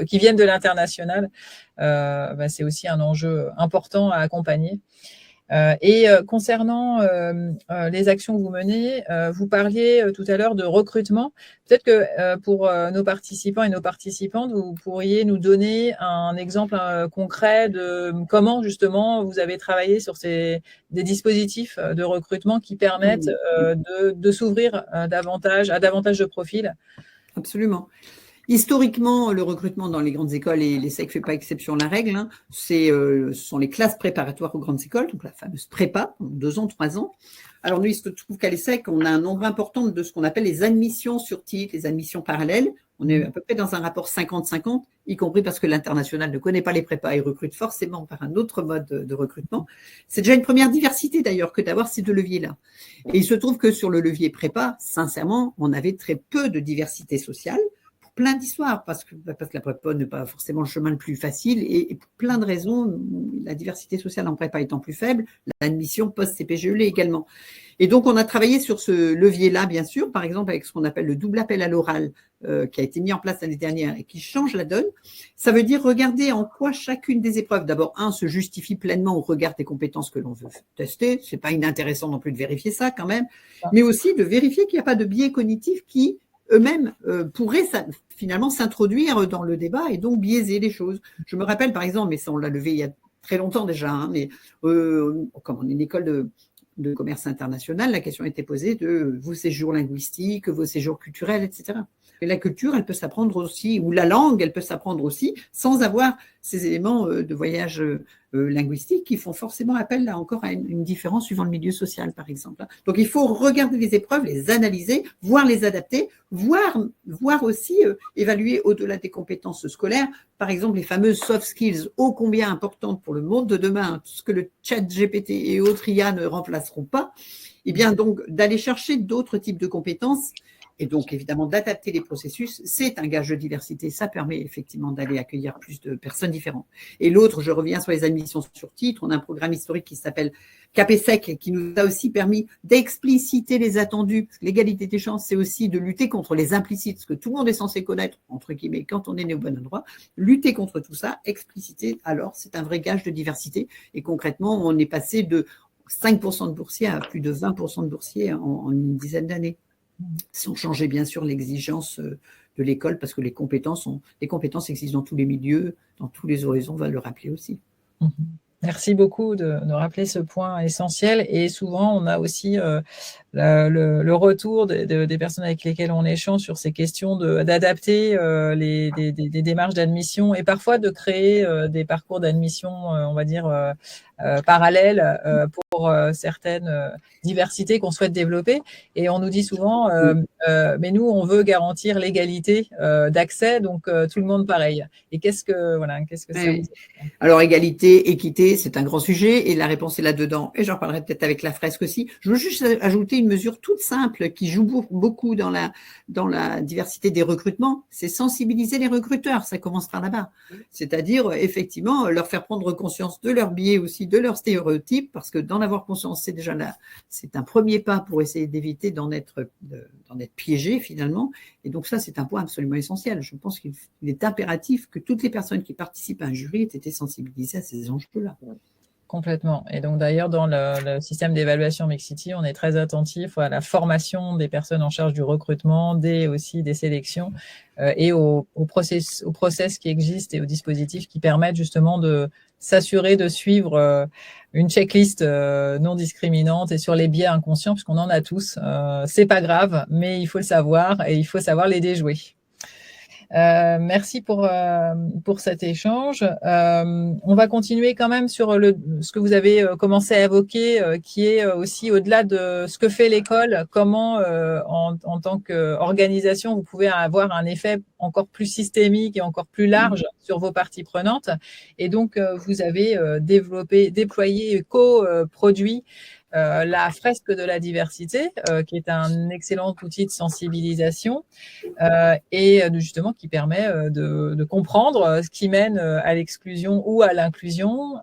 qui viennent de l'international, c'est aussi un enjeu important à accompagner. Concernant les actions que vous menez, vous parliez tout à l'heure de recrutement. Peut-être que pour nos participants et nos participantes, vous pourriez nous donner un exemple concret de comment justement vous avez travaillé sur des dispositifs de recrutement qui permettent de s'ouvrir à davantage de profils. Absolument. Historiquement, le recrutement dans les grandes écoles, et l'ESSEC ne fait pas exception à la règle, ce sont les classes préparatoires aux grandes écoles, donc la fameuse prépa, 2 ans, 3 ans. Alors nous, il se trouve qu'à l'ESSEC, on a un nombre important de ce qu'on appelle les admissions sur titre, les admissions parallèles. On est à peu près dans un rapport 50-50, y compris parce que l'international ne connaît pas les prépas et recrute forcément par un autre mode de recrutement. C'est déjà une première diversité d'ailleurs que d'avoir ces 2 leviers-là. Et il se trouve que sur le levier prépa, sincèrement, on avait très peu de diversité sociale. Plein d'histoires, parce que la prépa n'est pas forcément le chemin le plus facile, et pour plein de raisons, la diversité sociale en prépa étant plus faible, l'admission post-CPGE l'est également. Et donc, on a travaillé sur ce levier-là, bien sûr, par exemple avec ce qu'on appelle le double appel à l'oral, qui a été mis en place l'année dernière et qui change la donne. Ça veut dire regarder en quoi chacune des épreuves, d'abord, se justifie pleinement au regard des compétences que l'on veut tester. C'est pas inintéressant non plus de vérifier ça quand même, mais aussi de vérifier qu'il n'y a pas de biais cognitifs qui eux-mêmes pourraient finalement s'introduire dans le débat et donc biaiser les choses. Je me rappelle par exemple, mais ça on l'a levé il y a très longtemps déjà, mais comme on est une école de commerce international, la question était posée de vos séjours linguistiques, vos séjours culturels, etc. Et la culture, elle peut s'apprendre aussi, ou la langue, elle peut s'apprendre aussi, sans avoir ces éléments de voyage linguistique qui font forcément appel là encore à une différence suivant le milieu social, par exemple. Donc, il faut regarder les épreuves, les analyser, voir les adapter, voir aussi évaluer au-delà des compétences scolaires, par exemple, les fameuses soft skills, ô combien importantes pour le monde de demain, tout ce que le chat GPT et autres IA ne remplaceront pas, et bien donc d'aller chercher d'autres types de compétences. Et donc, évidemment, d'adapter les processus, c'est un gage de diversité. Ça permet effectivement d'aller accueillir plus de personnes différentes. Et l'autre, je reviens sur les admissions sur titre. On a un programme historique qui s'appelle CAPESEC, qui nous a aussi permis d'expliciter les attendus. Parce que l'égalité des chances, c'est aussi de lutter contre les implicites, ce que tout le monde est censé connaître, entre guillemets, quand on est né au bon endroit. Lutter contre tout ça, expliciter, alors c'est un vrai gage de diversité. Et concrètement, on est passé de 5% de boursiers à plus de 20% de boursiers en une dizaine d'années. Sans changer bien sûr l'exigence de l'école, parce que les compétences existent dans tous les milieux, dans tous les horizons, on va le rappeler aussi. Merci beaucoup de rappeler ce point essentiel. Et souvent, on a aussi le retour des personnes avec lesquelles on échange sur ces questions d'adapter des démarches d'admission et parfois de créer des parcours d'admission, on va dire, parallèles pour certaines diversités qu'on souhaite développer. Et on nous dit souvent, mais nous, on veut garantir l'égalité d'accès, donc tout le monde pareil. Et qu'est-ce que ça vous dit ? Alors, égalité, équité, c'est un grand sujet et la réponse est là-dedans. Et j'en parlerai peut-être avec la fresque aussi. Je veux juste ajouter une mesure toute simple qui joue beaucoup dans la diversité des recrutements, c'est sensibiliser les recruteurs. Ça commence par là-bas. C'est-à-dire, effectivement, leur faire prendre conscience de leurs biais aussi, de leurs stéréotypes, parce que d'en avoir conscience, c'est déjà là, c'est un premier pas pour essayer d'éviter d'en être piégé finalement. Et donc ça, c'est un point absolument essentiel. Je pense qu'il est impératif que toutes les personnes qui participent à un jury aient été sensibilisées à ces enjeux-là. Complètement. Et donc d'ailleurs, dans le système d'évaluation Mixity, on est très attentif à la formation des personnes en charge du recrutement, aussi des sélections et au process qui existe et aux dispositifs qui permettent justement de s'assurer de suivre une checklist non discriminante et sur les biais inconscients, puisqu'on en a tous. C'est pas grave, mais il faut le savoir et il faut savoir les déjouer. Merci pour cet échange. On va continuer quand même sur ce que vous avez commencé à évoquer, qui est aussi au-delà de ce que fait l'école, comment en tant qu'organisation, vous pouvez avoir un effet encore plus systémique et encore plus large sur vos parties prenantes. Et donc, vous avez déployé, co-produit la fresque de la diversité, qui est un excellent outil de sensibilisation et justement qui permet de comprendre ce qui mène à l'exclusion ou à l'inclusion.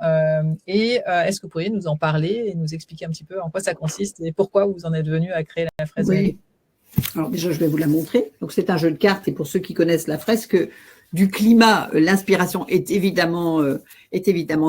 Est-ce que vous pourriez nous en parler et nous expliquer un petit peu en quoi ça consiste et pourquoi vous en êtes venu à créer la fresque? Oui. Alors déjà, je vais vous la montrer. Donc, c'est un jeu de cartes et pour ceux qui connaissent la fresque du climat, l'inspiration est évidemment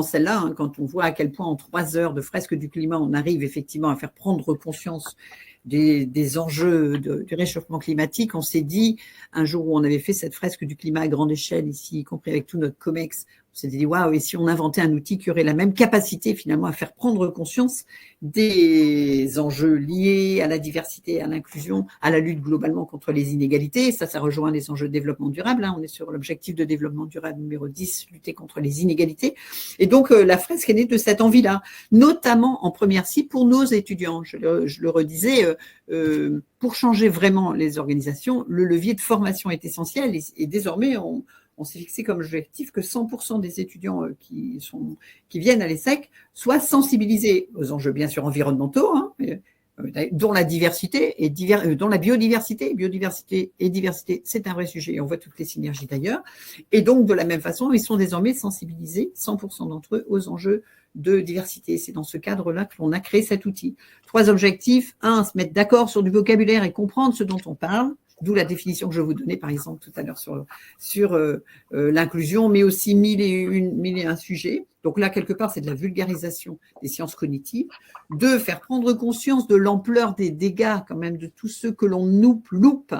celle-là. Hein, quand on voit à quel point en 3 heures de fresque du climat, on arrive effectivement à faire prendre conscience des enjeux du réchauffement climatique. On s'est dit, un jour où on avait fait cette fresque du climat à grande échelle, ici, y compris avec tout notre COMEX, on s'est dit, waouh, et si on inventait un outil qui aurait la même capacité finalement à faire prendre conscience des enjeux liés à la diversité, à l'inclusion, à la lutte globalement contre les inégalités. Ça rejoint les enjeux de développement durable. Hein. On est sur l'objectif de développement durable numéro 10, lutter contre les inégalités. Et donc, la fresque est née de cette envie-là, notamment en première cible pour nos étudiants. Je le redisais, pour changer vraiment les organisations, le levier de formation est essentiel et désormais, on s'est fixé comme objectif que 100% des étudiants qui viennent à l'ESSEC soient sensibilisés aux enjeux bien sûr environnementaux, hein, dont la diversité et dont la biodiversité. Biodiversité et diversité, c'est un vrai sujet et on voit toutes les synergies d'ailleurs. Et donc de la même façon, ils sont désormais sensibilisés, 100% d'entre eux, aux enjeux de diversité. C'est dans ce cadre-là que l'on a créé cet outil. 3 objectifs. 1, se mettre d'accord sur du vocabulaire et comprendre ce dont on parle. D'où la définition que je vous donnais, par exemple, tout à l'heure sur l'inclusion, mais aussi 1001 sujets. Donc là, quelque part, c'est de la vulgarisation des sciences cognitives. 2, faire prendre conscience de l'ampleur des dégâts, quand même, de tous ceux que l'on loupe,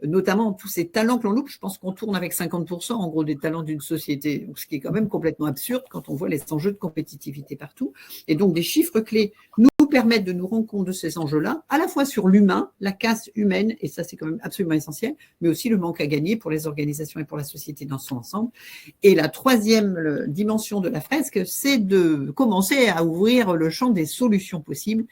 notamment tous ces talents que l'on loupe. Je pense qu'on tourne avec 50%, en gros, des talents d'une société, donc, ce qui est quand même complètement absurde quand on voit les enjeux de compétitivité partout. Et donc, des chiffres clés nous permettent de nous rendre compte de ces enjeux-là, à la fois sur l'humain, la casse humaine, et ça c'est quand même absolument essentiel, mais aussi le manque à gagner pour les organisations et pour la société dans son ensemble. Et la troisième dimension de la fresque, c'est de commencer à ouvrir le champ des solutions possibles,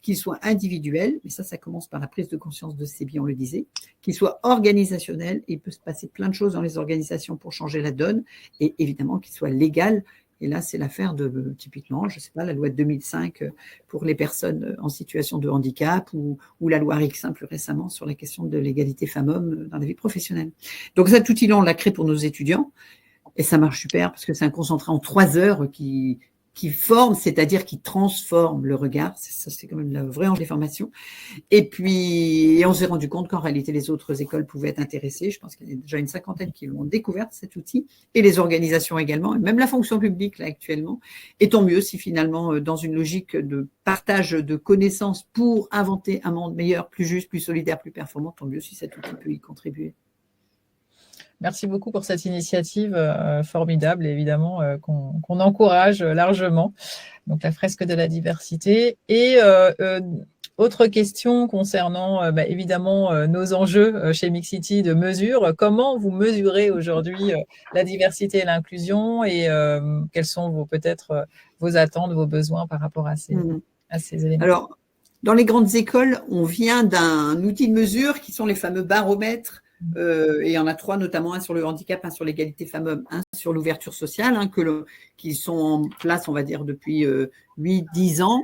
qu'ils soient individuels, mais ça commence par la prise de conscience de ces biens, on le disait, qu'ils soient organisationnels, il peut se passer plein de choses dans les organisations pour changer la donne, et évidemment qu'ils soient légaux. Et là, c'est l'affaire de, typiquement, je ne sais pas, la loi de 2005 pour les personnes en situation de handicap ou la loi Rixin plus récemment sur la question de l'égalité femmes-hommes dans la vie professionnelle. Donc cet outil-là, on l'a créé pour nos étudiants et ça marche super parce que c'est un concentré en 3 heures qui forme, c'est-à-dire qui transforme le regard. Ça, c'est quand même la vraie enjeu des formations. Et puis, on s'est rendu compte qu'en réalité, les autres écoles pouvaient être intéressées. Je pense qu'il y a déjà une 50aine qui l'ont découvert, cet outil, et les organisations également, et même la fonction publique, là, actuellement. Et tant mieux si finalement, dans une logique de partage de connaissances pour inventer un monde meilleur, plus juste, plus solidaire, plus performant, tant mieux si cet outil peut y contribuer. Merci beaucoup pour cette initiative formidable, évidemment, qu'on encourage largement. Donc, la fresque de la diversité. Et autre question concernant, évidemment, nos enjeux chez Mixity de mesure. Comment vous mesurez aujourd'hui la diversité et l'inclusion et quelles sont peut-être vos attentes, vos besoins par rapport à ces éléments? Alors, dans les grandes écoles, on vient d'un outil de mesure qui sont les fameux baromètres. Et il y en a 3, notamment un sur le handicap, un sur l'égalité femmes-hommes, un sur l'ouverture sociale, qui sont en place, on va dire, depuis 8-10 ans,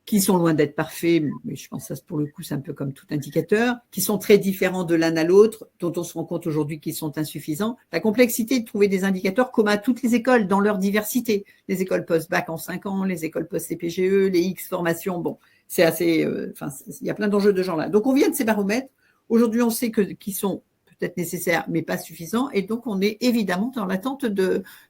qui sont loin d'être parfaits, mais je pense que ça, pour le coup, c'est un peu comme tout indicateur, qui sont très différents de l'un à l'autre, dont on se rend compte aujourd'hui qu'ils sont insuffisants. La complexité de trouver des indicateurs communs à toutes les écoles dans leur diversité. Les écoles post-bac en 5 ans, les écoles post-CPGE, les X formations, bon, c'est assez, il y a plein d'enjeux de genre là. Donc, on vient de ces baromètres. Aujourd'hui, on sait qu'ils sont peut-être nécessaires, mais pas suffisants. Et donc, on est évidemment dans l'attente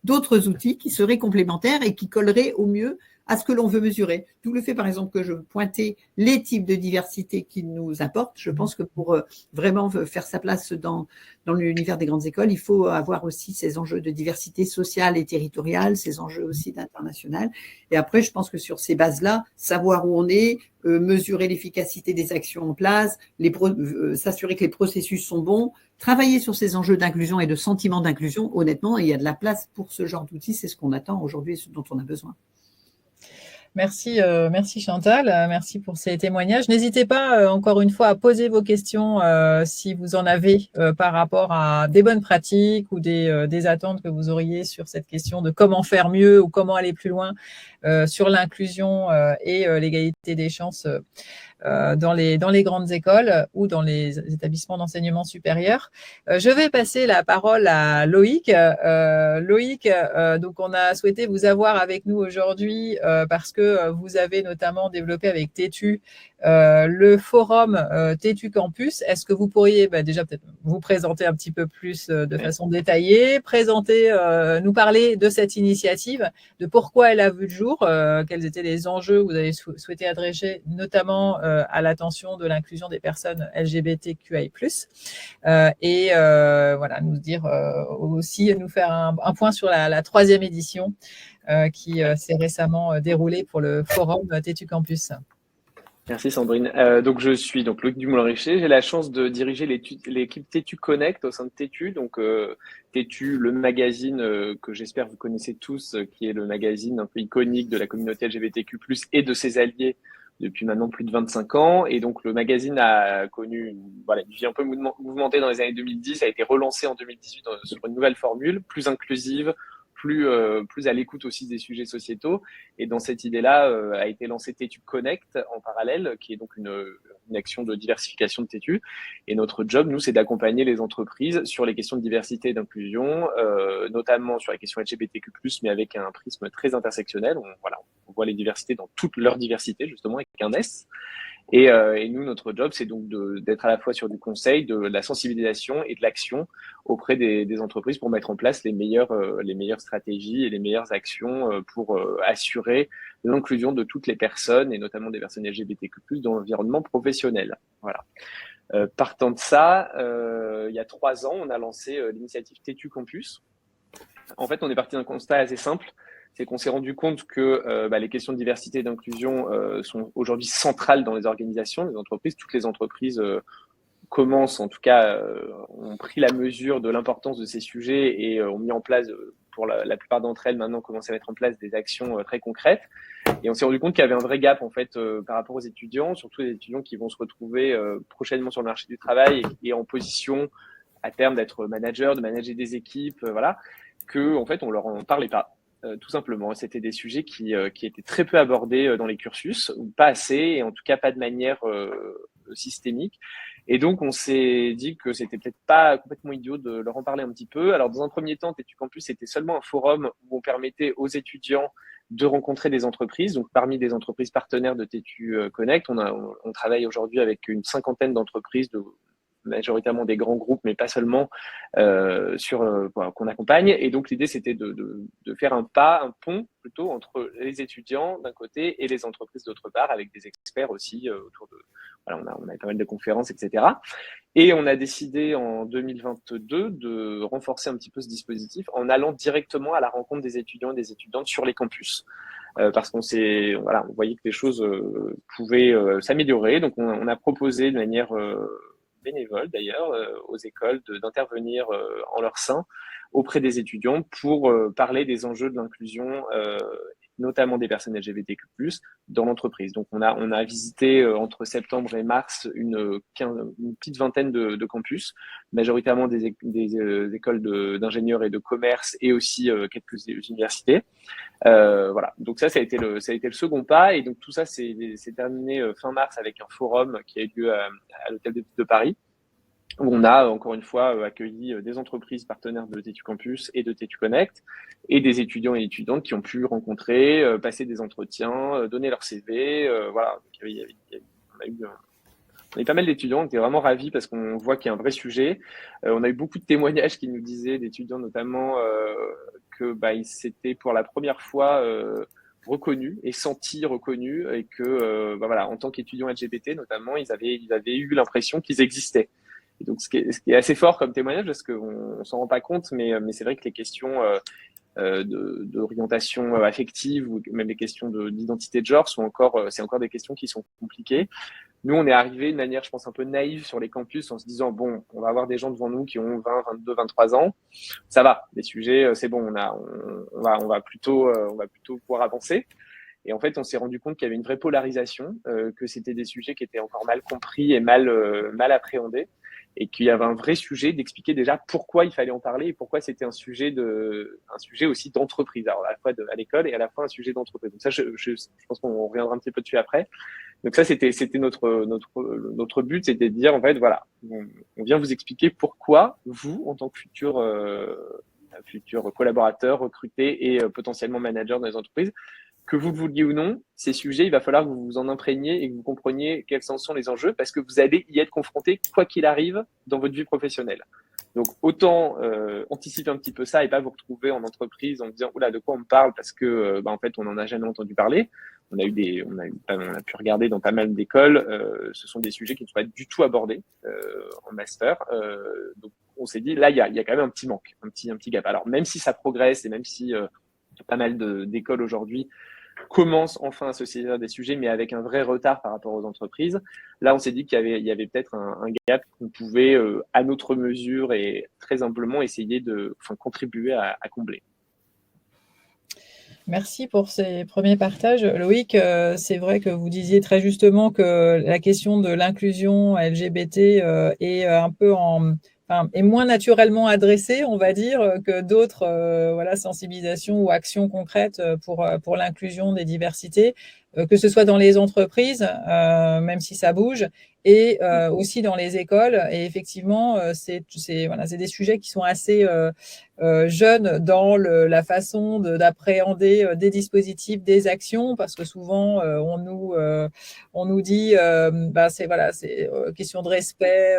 d'autres outils qui seraient complémentaires et qui colleraient au mieux à ce que l'on veut mesurer. D'où le fait, par exemple, que je pointais les types de diversité qui nous importent. Je pense que pour vraiment faire sa place dans l'univers des grandes écoles, il faut avoir aussi ces enjeux de diversité sociale et territoriale, ces enjeux aussi d'international. Et après, je pense que sur ces bases-là, savoir où on est, mesurer l'efficacité des actions en place, s'assurer que les processus sont bons, travailler sur ces enjeux d'inclusion et de sentiment d'inclusion, honnêtement, il y a de la place pour ce genre d'outils, c'est ce qu'on attend aujourd'hui et ce dont on a besoin. Merci Chantal, merci pour ces témoignages. N'hésitez pas encore une fois à poser vos questions si vous en avez par rapport à des bonnes pratiques ou des attentes que vous auriez sur cette question de comment faire mieux ou comment aller plus loin sur l'inclusion et l'égalité des chances dans les grandes écoles ou dans les établissements d'enseignement supérieur. Je vais passer la parole à Loïc. Loïc, donc on a souhaité vous avoir avec nous aujourd'hui parce que vous avez notamment développé avec TETU le forum TETU Campus. Est-ce que vous pourriez déjà peut-être vous présenter un petit peu plus de façon détaillée, nous parler de cette initiative, de pourquoi elle a vu le jour, quels étaient les enjeux que vous avez souhaité adresser, notamment à l'attention de l'inclusion des personnes LGBTQI+, et voilà, nous dire aussi, nous faire un point sur la 3e édition qui s'est récemment déroulée pour le forum TETU Campus. Merci Sandrine. Donc je suis Loïc Dumoulin-Richer. J'ai la chance de diriger l'équipe TETU Connect au sein de TETU. Donc TETU, le magazine que j'espère vous connaissez tous, qui est le magazine un peu iconique de la communauté LGBTQ+ et de ses alliés depuis maintenant plus de 25 ans. Et donc le magazine a connu une vie un peu mouvementée dans les années 2010, a été relancé en 2018 sur une nouvelle formule, plus inclusive, plus à l'écoute aussi des sujets sociétaux. Et dans cette idée-là, a été lancé TETU Connect en parallèle, qui est donc une action de diversification de TETU. Et notre job, nous, c'est d'accompagner les entreprises sur les questions de diversité et d'inclusion, notamment sur les questions LGBTQ+, mais avec un prisme très intersectionnel. On voit les diversités dans toute leur diversité, justement, avec un S. Et nous, notre job, c'est donc d'être à la fois sur du conseil, de la sensibilisation et de l'action auprès des entreprises pour mettre en place les meilleures stratégies et les meilleures actions pour assurer l'inclusion de toutes les personnes et notamment des personnes LGBTQ+ dans l'environnement professionnel. Voilà. Partant de ça, il y a 3 ans, on a lancé l'initiative TETU Campus. En fait, on est parti d'un constat assez simple, c'est qu'on s'est rendu compte que les questions de diversité et d'inclusion sont aujourd'hui centrales dans les organisations, les entreprises. Toutes les entreprises commencent, en tout cas, ont pris la mesure de l'importance de ces sujets et ont mis en place, pour la plupart d'entre elles, maintenant, commencent à mettre en place des actions très concrètes. Et on s'est rendu compte qu'il y avait un vrai gap, en fait, par rapport aux étudiants, surtout les étudiants qui vont se retrouver prochainement sur le marché du travail et en position, à terme, d'être manager, de manager des équipes, voilà, que, en fait, on leur en parlait pas. Tout simplement. C'était des sujets qui étaient très peu abordés dans les cursus, ou pas assez, et en tout cas pas de manière systémique. Et donc, on s'est dit que c'était peut-être pas complètement idiot de leur en parler un petit peu. Alors, dans un premier temps, TETU Campus, c'était seulement un forum où on permettait aux étudiants de rencontrer des entreprises. Donc, parmi des entreprises partenaires de TETU Connect, on travaille aujourd'hui avec une 50aine d'entreprises majoritairement des grands groupes, mais pas seulement, qu'on accompagne. Et donc, l'idée, c'était de faire un pont plutôt entre les étudiants d'un côté et les entreprises d'autre part, avec des experts aussi autour de... Voilà, on avait pas mal de conférences, etc. Et on a décidé en 2022 de renforcer un petit peu ce dispositif en allant directement à la rencontre des étudiants et des étudiantes sur les campus. Parce qu'on voyait que les choses pouvaient s'améliorer. Donc, on a proposé de manière... bénévoles d'ailleurs aux écoles d'intervenir en leur sein auprès des étudiants pour parler des enjeux de l'inclusion, notamment des personnes LGBTQ+, dans l'entreprise. Donc on a visité entre septembre et mars une petite vingtaine de campus, majoritairement des écoles d'ingénieurs et de commerce et aussi quelques universités. Voilà. Donc ça a été le second pas, et donc tout ça s'est terminé fin mars avec un forum qui a eu lieu à l'Hôtel des Villes de Paris, où on a encore une fois accueilli des entreprises partenaires de TETU Campus et de TETU Connect, et des étudiants et étudiantes qui ont pu rencontrer, passer des entretiens, donner leur CV. Voilà. Donc, on a eu pas mal d'étudiants, on était vraiment ravis parce qu'on voit qu'il y a un vrai sujet. On a eu beaucoup de témoignages qui nous disaient, d'étudiants notamment, que ils s'étaient pour la première fois reconnus et sentis reconnus, et que en tant qu'étudiants LGBT notamment, ils avaient eu l'impression qu'ils existaient. Et donc ce qui est assez fort comme témoignage, parce qu'on s'en rend pas compte, mais c'est vrai que les questions d'orientation affective ou même les questions d'identité de genre c'est encore des questions qui sont compliquées. Nous, on est arrivé de manière, je pense, un peu naïve sur les campus en se disant, bon, on va avoir des gens devant nous qui ont 20, 22, 23 ans. Ça va, les sujets, c'est bon, on va plutôt pouvoir avancer. Et en fait, on s'est rendu compte qu'il y avait une vraie polarisation, que c'était des sujets qui étaient encore mal compris et mal appréhendés, et qu'il y avait un vrai sujet d'expliquer déjà pourquoi il fallait en parler et pourquoi c'était un sujet aussi d'entreprise, alors à la fois à l'école et à la fois un sujet d'entreprise. Donc ça, je pense qu'on reviendra un petit peu dessus après. Donc ça, c'était notre but, c'était de dire, en fait, voilà, on vient vous expliquer pourquoi vous, en tant que futur collaborateur, recruté et potentiellement manager dans les entreprises, que vous le vouliez ou non, ces sujets, il va falloir que vous vous en imprégniez et que vous compreniez quels sont les enjeux, parce que vous allez y être confronté quoi qu'il arrive dans votre vie professionnelle. Donc autant anticiper un petit peu ça et pas vous retrouver en entreprise en disant oula, de quoi on me parle, parce que en fait on n'en a jamais entendu parler. On a pu regarder dans pas mal d'écoles, ce sont des sujets qui ne sont pas du tout abordés en master. Donc on s'est dit là il y a quand même un petit manque, un petit gap. Alors même si ça progresse et même si pas mal d'écoles aujourd'hui commencent enfin à se saisir des sujets, mais avec un vrai retard par rapport aux entreprises. Là, on s'est dit qu'il y avait peut-être un gap qu'on pouvait, à notre mesure et très humblement, essayer de contribuer à combler. Merci pour ces premiers partages. Loïc, c'est vrai que vous disiez très justement que la question de l'inclusion LGBT est un peu est moins naturellement adressée, on va dire, que d'autres sensibilisations ou actions concrètes pour l'inclusion des diversités, que ce soit dans les entreprises, même si ça bouge, et aussi dans les écoles. Et effectivement, c'est des sujets qui sont assez jeunes dans la façon d'appréhender des dispositifs, des actions, parce que souvent on nous dit c'est question de respect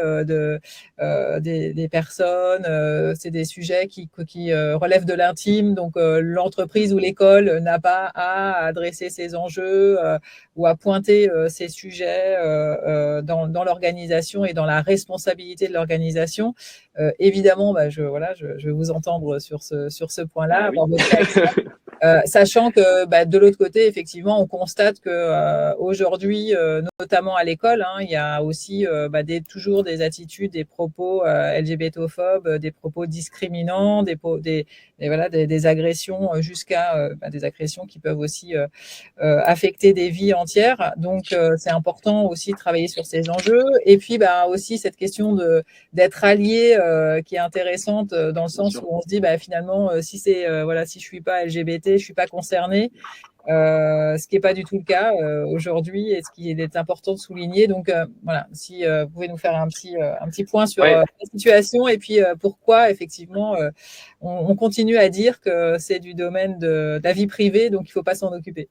des personnes, c'est des sujets qui relèvent de l'intime, donc l'entreprise ou l'école n'a pas à adresser ces enjeux ou à pointer ces sujets dans l'organisation et dans la responsabilité de l'organisation. Évidemment, je vais vous entendre sur ce point-là. Ah oui. Sachant que de l'autre côté, effectivement, on constate que aujourd'hui, notamment à l'école, il y a aussi toujours des attitudes, des propos LGBT-phobes, des propos discriminants, des agressions jusqu'à des agressions qui peuvent aussi affecter des vies entières. Donc, c'est important aussi de travailler sur ces enjeux. Et puis, aussi cette question d'être allié qui est intéressante dans le sens où on se dit finalement, si je suis pas LGBT, je suis pas concernée. Ce qui n'est pas du tout le cas aujourd'hui et ce qui est important de souligner. Donc, voilà, si vous pouvez nous faire un petit point sur la situation et puis pourquoi, effectivement, on continue à dire que c'est du domaine de la vie privée, donc il ne faut pas s'en occuper.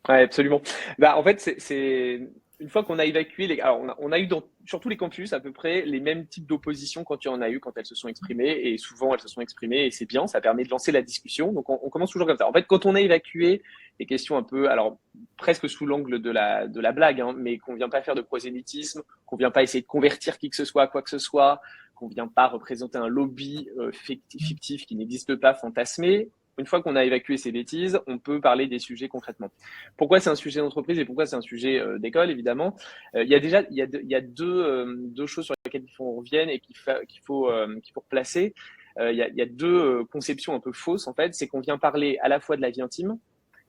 Oui, absolument. En fait, c'est une fois qu'on a évacué alors on a eu sur tous les campus à peu près les mêmes types d'opposition quand il y en a eu, quand elles se sont exprimées, et souvent elles se sont exprimées et c'est bien, ça permet de lancer la discussion. Donc on commence toujours comme ça. En fait, quand on a évacué les questions un peu, alors presque sous l'angle de la blague, mais qu'on vient pas faire de prosélytisme, qu'on vient pas essayer de convertir qui que ce soit à quoi que ce soit, qu'on vient pas représenter un lobby fictif qui n'existe pas, fantasmé. Une fois qu'on a évacué ces bêtises, on peut parler des sujets concrètement. Pourquoi c'est un sujet d'entreprise et pourquoi c'est un sujet d'école, évidemment. Il y a deux choses sur lesquelles il faut qu'on revienne et qu'il faut replacer. Il y a deux conceptions un peu fausses, en fait. C'est qu'on vient parler à la fois de la vie intime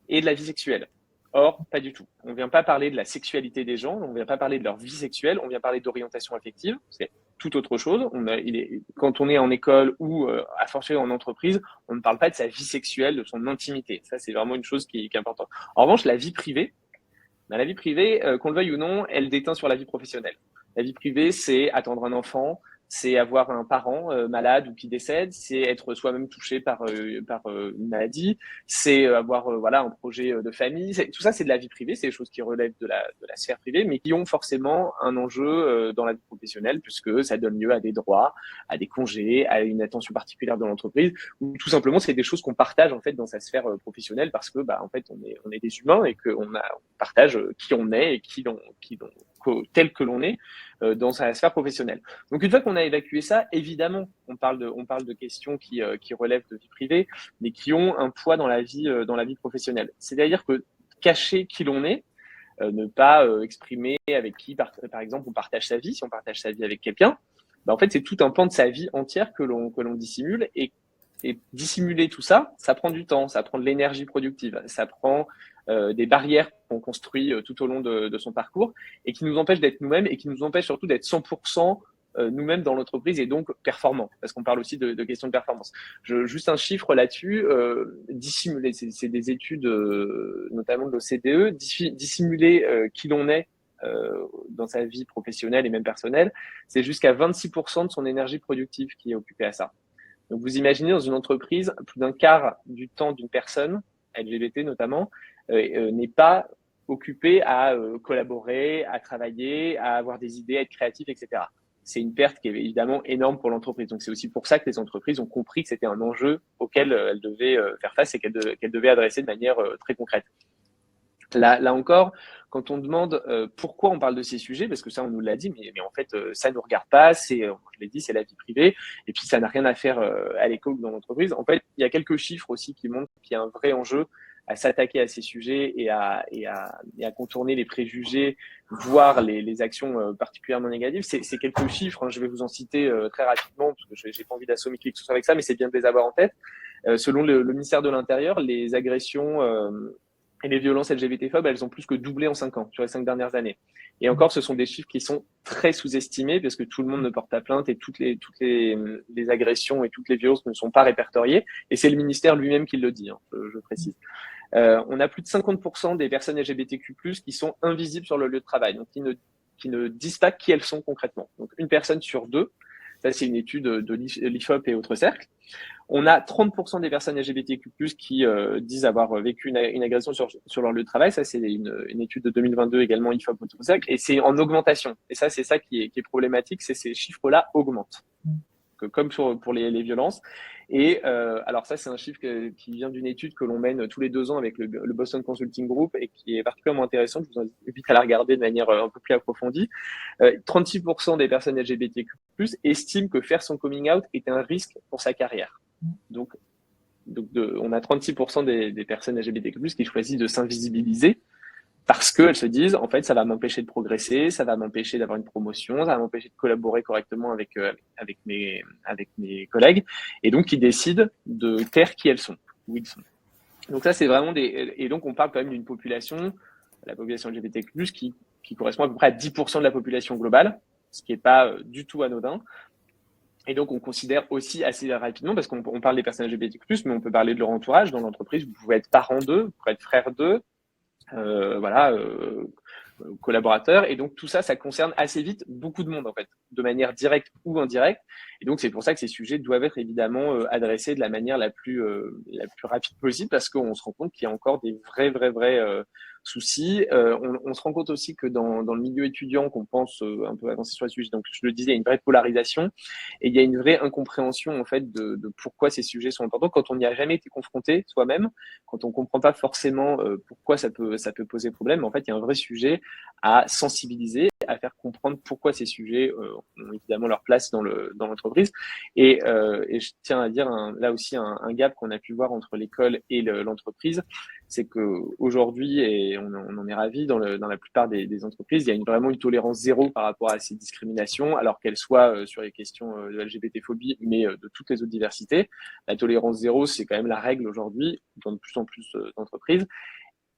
et de la vie sexuelle. Or, pas du tout. On ne vient pas parler de la sexualité des gens, on ne vient pas parler de leur vie sexuelle, on vient parler d'orientation affective. C'est tout autre chose. Quand on est en école ou à fortiori en entreprise, on ne parle pas de sa vie sexuelle, de son intimité. Ça, c'est vraiment une chose qui est importante. En revanche, la vie privée, qu'on le veuille ou non, elle déteint sur la vie professionnelle. La vie privée, c'est attendre un enfant, c'est avoir un parent malade ou qui décède, c'est être soi-même touché par une maladie, c'est avoir un projet de famille. Tout ça, c'est de la vie privée, c'est des choses qui relèvent de la sphère privée, mais qui ont forcément un enjeu dans la vie professionnelle, puisque ça donne lieu à des droits, à des congés, à une attention particulière de l'entreprise, ou tout simplement, c'est des choses qu'on partage en fait dans sa sphère professionnelle, parce que en fait, on est des humains et qu'on partage qui on est et tel que l'on est dans sa sphère professionnelle. Donc une fois qu'on a évacué ça, évidemment, on parle de questions qui relèvent de vie privée, mais qui ont un poids dans la vie professionnelle. C'est-à-dire que cacher qui l'on est, ne pas exprimer avec qui, par exemple, on partage sa vie, si on partage sa vie avec quelqu'un, en fait, c'est tout un pan de sa vie entière que l'on dissimule et dissimuler tout ça, ça prend du temps, ça prend de l'énergie productive, ça prend des barrières qu'on construit tout au long de son parcours et qui nous empêchent d'être nous-mêmes et qui nous empêchent surtout d'être 100% nous-mêmes dans l'entreprise et donc performants, parce qu'on parle aussi de questions de performance. Juste un chiffre là-dessus, dissimuler, c'est des études notamment de l'OCDE, dissimuler qui l'on est dans sa vie professionnelle et même personnelle, c'est jusqu'à 26% de son énergie productive qui est occupée à ça. Donc, vous imaginez dans une entreprise, plus d'un quart du temps d'une personne, LGBT notamment, n'est pas occupé à collaborer, à travailler, à avoir des idées, à être créatif, etc. C'est une perte qui est évidemment énorme pour l'entreprise. Donc, c'est aussi pour ça que les entreprises ont compris que c'était un enjeu auquel elles devaient faire face et qu'elles devaient adresser de manière très concrète. Là encore, quand on demande pourquoi on parle de ces sujets, parce que ça on nous l'a dit, mais en fait ça ne nous regarde pas, je l'ai dit, c'est la vie privée, et puis ça n'a rien à faire à l'école ou dans l'entreprise. En fait, il y a quelques chiffres aussi qui montrent qu'il y a un vrai enjeu à s'attaquer à ces sujets et à contourner les préjugés, voire les actions particulièrement négatives. C'est quelques chiffres, je vais vous en citer très rapidement, parce que j'ai pas envie d'assommer qui que ce soit avec ça, mais c'est bien de les avoir en tête. Selon le ministère de l'Intérieur, les agressions et les violences LGBT-phobes, elles ont plus que doublé en 5 ans, sur les 5 dernières années. Et encore, ce sont des chiffres qui sont très sous-estimés parce que tout le monde ne porte pas plainte et toutes les agressions et toutes les violences ne sont pas répertoriées. Et c'est le ministère lui-même qui le dit, je précise. On a plus de 50% des personnes LGBTQ+, qui sont invisibles sur le lieu de travail, donc qui ne disent pas qui elles sont concrètement. Donc, une personne sur 2, ça c'est une étude de l'IFOP et autres cercles. On a 30% des personnes LGBTQ+, qui disent avoir vécu une agression sur leur lieu de travail. Ça, c'est une étude de 2022 également, IFOP, autres cercles, et c'est en augmentation. Et ça, c'est ça qui est problématique, c'est ces chiffres-là augmentent, comme pour les violences. Et alors ça, c'est un chiffre qui vient d'une étude que l'on mène tous les 2 ans avec le Boston Consulting Group et qui est particulièrement intéressante. Je vous invite à la regarder de manière un peu plus approfondie. 36% des personnes LGBTQ+, estiment que faire son coming out est un risque pour sa carrière. Donc on a 36% des personnes LGBTQ+, qui choisissent de s'invisibiliser parce qu'elles se disent, en fait, ça va m'empêcher de progresser, ça va m'empêcher d'avoir une promotion, ça va m'empêcher de collaborer correctement avec mes collègues, et donc ils décident de taire qui elles sont, où ils sont. Donc ça, c'est vraiment et donc on parle quand même d'une population, la population LGBTQ+, qui correspond à peu près à 10% de la population globale, ce qui n'est pas du tout anodin. Et donc, on considère aussi assez rapidement, parce qu'on parle des personnes LGBTQ+, mais on peut parler de leur entourage. Dans l'entreprise, vous pouvez être parent d'eux, vous pouvez être frère d'eux, collaborateurs. Et donc, tout ça, ça concerne assez vite beaucoup de monde, en fait, de manière directe ou indirecte. Et donc, c'est pour ça que ces sujets doivent être évidemment adressés de la manière la plus rapide possible, parce qu'on se rend compte qu'il y a encore des vrais soucis. On se rend compte aussi que dans le milieu étudiant, qu'on pense un peu avancer sur le sujet, donc je le disais, il y a une vraie polarisation et il y a une vraie incompréhension en fait de pourquoi ces sujets sont importants quand on n'y a jamais été confronté soi-même, quand on comprend pas forcément pourquoi ça peut poser problème. En fait, il y a un vrai sujet à sensibiliser, à faire comprendre pourquoi ces sujets ont évidemment leur place dans l'entreprise. Et je tiens à dire là aussi un gap qu'on a pu voir entre l'école et l'entreprise, c'est qu'aujourd'hui, et on en est ravis, dans la plupart des entreprises, il y a vraiment une tolérance zéro par rapport à ces discriminations, alors qu'elles soient sur les questions de LGBT-phobie, mais de toutes les autres diversités. La tolérance zéro, c'est quand même la règle aujourd'hui dans de plus en plus d'entreprises.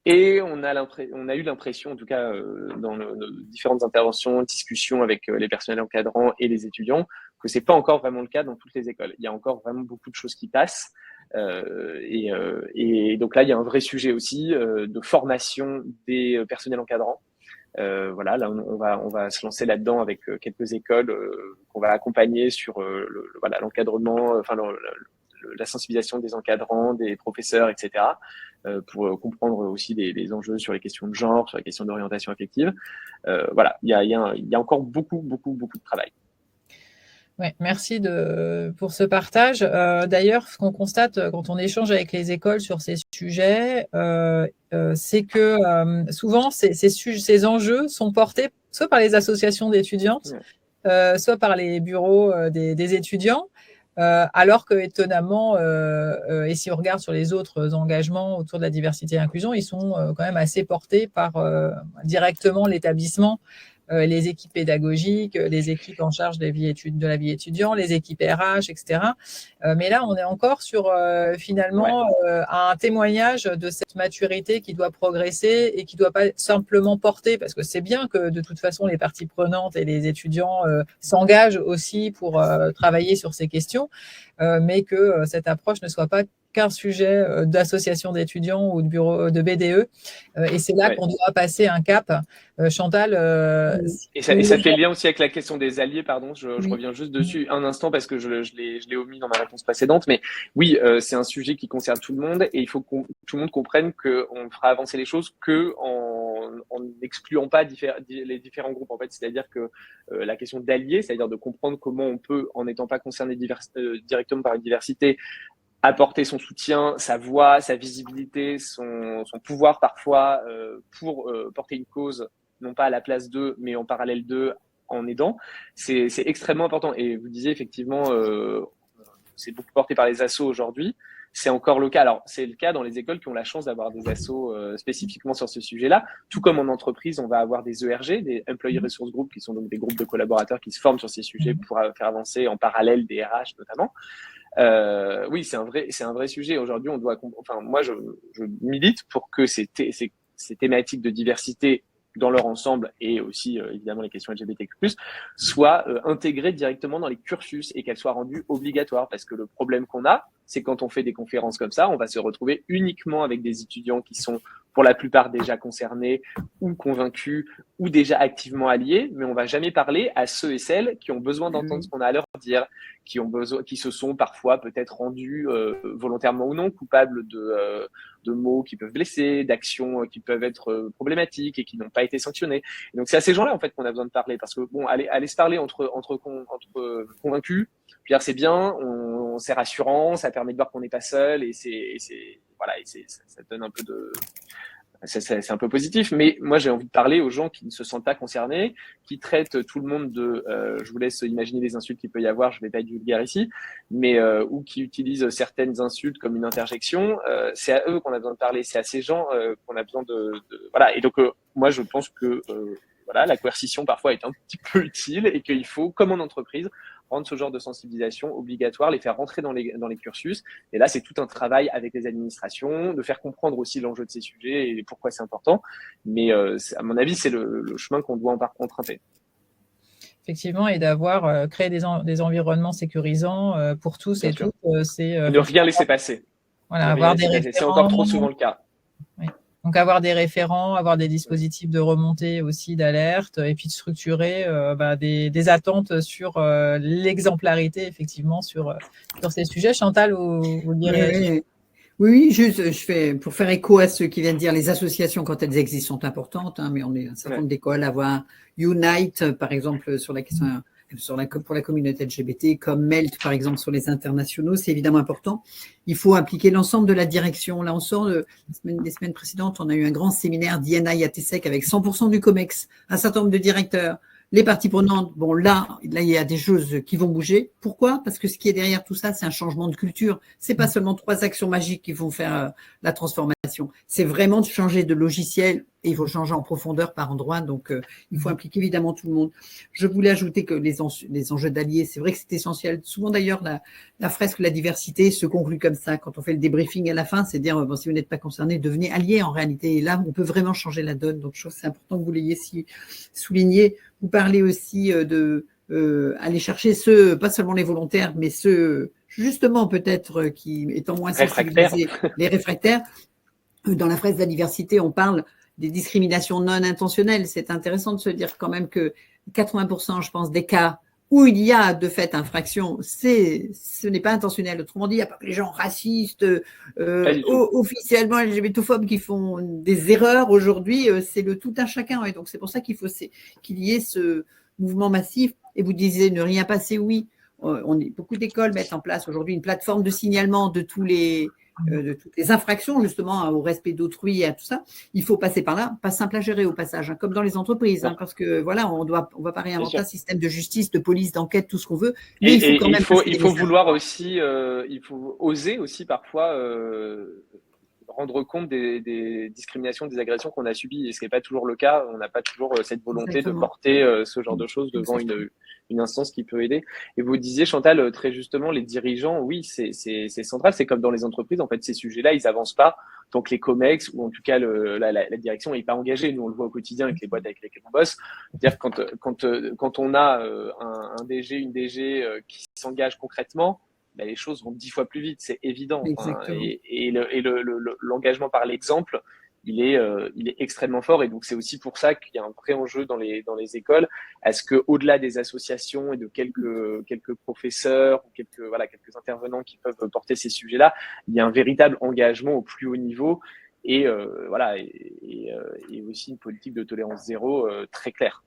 Et on a eu l'impression, en tout cas dans nos différentes interventions, discussions avec les personnels encadrants et les étudiants, que c'est pas encore vraiment le cas dans toutes les écoles. Il y a encore vraiment beaucoup de choses qui passent. Et donc là, il y a un vrai sujet aussi de formation des personnels encadrants. Voilà, là, on va se lancer là-dedans avec quelques écoles qu'on va accompagner sur l'encadrement, la sensibilisation des encadrants, des professeurs, etc., pour comprendre aussi des enjeux sur les questions de genre, sur les questions d'orientation affective. Voilà, il y a encore beaucoup de travail. Ouais, merci pour ce partage. D'ailleurs, ce qu'on constate quand on échange avec les écoles sur ces sujets, c'est que souvent, ces enjeux sont portés soit par les associations d'étudiantes, soit par les bureaux des étudiants, alors que étonnamment, et si on regarde sur les autres engagements autour de la diversité et l'inclusion, ils sont quand même assez portés par directement l'établissement, les équipes pédagogiques, les équipes en charge de la vie étudiante, les équipes RH, etc. Mais là, on est encore sur finalement un témoignage de cette maturité qui doit progresser et qui ne doit pas simplement porter, parce que c'est bien que de toute façon les parties prenantes et les étudiants s'engagent aussi pour travailler sur ces questions, mais que cette approche ne soit pas qu'un sujet d'association d'étudiants ou de bureau de BDE. Et c'est là qu'on doit passer un cap. Chantal. Et ça fait lien aussi avec la question des alliés, pardon, je reviens juste dessus un instant parce que je l'ai omis dans ma réponse précédente, mais oui, c'est un sujet qui concerne tout le monde et il faut que tout le monde comprenne qu'on fera avancer les choses que en n'excluant pas les différents groupes, en fait. C'est-à-dire que la question d'alliés, c'est-à-dire de comprendre comment on peut, en n'étant pas concerné directement par une diversité, apporter son soutien, sa voix, sa visibilité, son pouvoir parfois pour porter une cause, non pas à la place d'eux, mais en parallèle d'eux, en aidant. C'est extrêmement important. Et vous disiez effectivement, c'est beaucoup porté par les assos aujourd'hui. C'est encore le cas. Alors, c'est le cas dans les écoles qui ont la chance d'avoir des assos spécifiquement sur ce sujet-là. Tout comme en entreprise, on va avoir des ERG, des Employee Resource Group, qui sont donc des groupes de collaborateurs qui se forment sur ces sujets pour faire avancer en parallèle des RH notamment. Oui, c'est un vrai sujet. Aujourd'hui, moi, je milite pour que ces thématiques de diversité dans leur ensemble et aussi évidemment les questions LGBTQ+, soient intégrées directement dans les cursus et qu'elles soient rendues obligatoires. Parce que le problème qu'on a, c'est quand on fait des conférences comme ça, on va se retrouver uniquement avec des étudiants qui sont pour la plupart déjà concernés ou convaincus ou déjà activement alliés, mais on va jamais parler à ceux et celles qui ont besoin d'entendre ce qu'on a à leur dire, qui se sont parfois peut-être rendus volontairement ou non coupables de mots qui peuvent blesser, d'actions qui peuvent être problématiques et qui n'ont pas été sanctionnées. Et donc c'est à ces gens-là en fait qu'on a besoin de parler, parce que bon, aller se parler entre convaincus, c'est bien, c'est rassurant, ça permet de voir qu'on n'est pas seul et ça donne un peu c'est un peu positif, mais moi j'ai envie de parler aux gens qui ne se sentent pas concernés, qui traitent tout le monde de, je vous laisse imaginer les insultes qu'il peut y avoir, je vais pas être vulgaire ici, mais ou qui utilisent certaines insultes comme une interjection. C'est à eux qu'on a besoin de parler, c'est à ces gens qu'on a besoin voilà. Et donc moi je pense que voilà, la coercition parfois est un petit peu utile et qu'il faut, comme en entreprise, rendre ce genre de sensibilisation obligatoire, les faire rentrer dans les cursus. Et là, c'est tout un travail avec les administrations, de faire comprendre aussi l'enjeu de ces sujets et pourquoi c'est important. Mais à mon avis, c'est le chemin qu'on doit emprunter. Effectivement, et d'avoir créé des environnements sécurisants pour tous Bien et sûr. toutes. C'est ne rien laisser passer. voilà, avoir des référents. C'est encore trop souvent le cas. Oui. Donc, avoir des référents, avoir des dispositifs de remontée aussi, d'alerte, et puis de structurer des attentes sur l'exemplarité, effectivement, sur ces sujets. Chantal, vous vouliez réagir? Oui, juste, pour faire écho à ceux qui viennent dire les associations, quand elles existent, sont importantes, hein, mais on est un certain nombre d'écoles à avoir Unite, par exemple, sur la question pour la communauté LGBT, comme MELT, par exemple, sur les internationaux, c'est évidemment important. Il faut impliquer l'ensemble de la direction. Là, on sort des semaines précédentes, on a eu un grand séminaire d'INI à TESEC avec 100% du COMEX, un certain nombre de directeurs, les parties prenantes. Bon, là, il y a des choses qui vont bouger. Pourquoi? Parce que ce qui est derrière tout ça, c'est un changement de culture. C'est pas seulement 3 actions magiques qui vont faire la transformation. C'est vraiment de changer de logiciel et il faut changer en profondeur par endroit. Donc, il faut impliquer évidemment tout le monde. Je voulais ajouter que les enjeux d'alliés, c'est vrai que c'est essentiel. Souvent d'ailleurs, la fresque la diversité se conclut comme ça. Quand on fait le débriefing à la fin, c'est dire bon, si vous n'êtes pas concerné, devenez alliés en réalité. Et là, on peut vraiment changer la donne. Donc, je trouve que c'est important que vous l'ayez souligné. Vous parlez aussi de aller chercher ceux, pas seulement les volontaires, mais ceux justement peut-être qui étant moins sensibilisés, les réfractaires. Dans la fresque de la diversité, on parle des discriminations non intentionnelles. C'est intéressant de se dire quand même que 80%, je pense, des cas où il y a de fait infraction, ce n'est pas intentionnel. Autrement dit, il n'y a pas que les gens racistes, officiellement LGBTophobes qui font des erreurs aujourd'hui, c'est le tout un chacun. Et donc, c'est pour ça qu'il faut qu'il y ait ce mouvement massif. Et vous disiez ne rien passer, oui. Beaucoup d'écoles mettent en place aujourd'hui une plateforme de signalement de toutes les infractions justement au respect d'autrui et à tout ça. Il faut passer par là, pas simple à gérer au passage, hein, comme dans les entreprises, hein, parce que voilà, on va pas réinventer un système de justice, de police, d'enquête, tout ce qu'on veut. Mais il faut quand même. Il faut vouloir aussi, il faut oser aussi parfois rendre compte des discriminations, des agressions qu'on a subies, et ce qui n'est pas toujours le cas. On n'a pas toujours cette volonté de porter ce genre de choses devant une instance qui peut aider. Et vous disiez, Chantal, très justement, les dirigeants, oui, c'est central. C'est comme dans les entreprises, en fait, ces sujets-là, ils avancent pas tant que les COMEX, ou en tout cas la direction n'est pas engagée. Nous, on le voit au quotidien avec les boîtes avec lesquelles on bosse. C'est-à-dire quand on a un DG, une DG qui s'engage concrètement, ben, les choses vont 10 fois plus vite, c'est évident. Et l'engagement par l'exemple, il est extrêmement fort. Et donc, c'est aussi pour ça qu'il y a un vrai enjeu dans les écoles. Est-ce qu'au-delà des associations et de quelques professeurs ou quelques intervenants qui peuvent porter ces sujets-là, il y a un véritable engagement au plus haut niveau et aussi une politique de tolérance zéro très claire.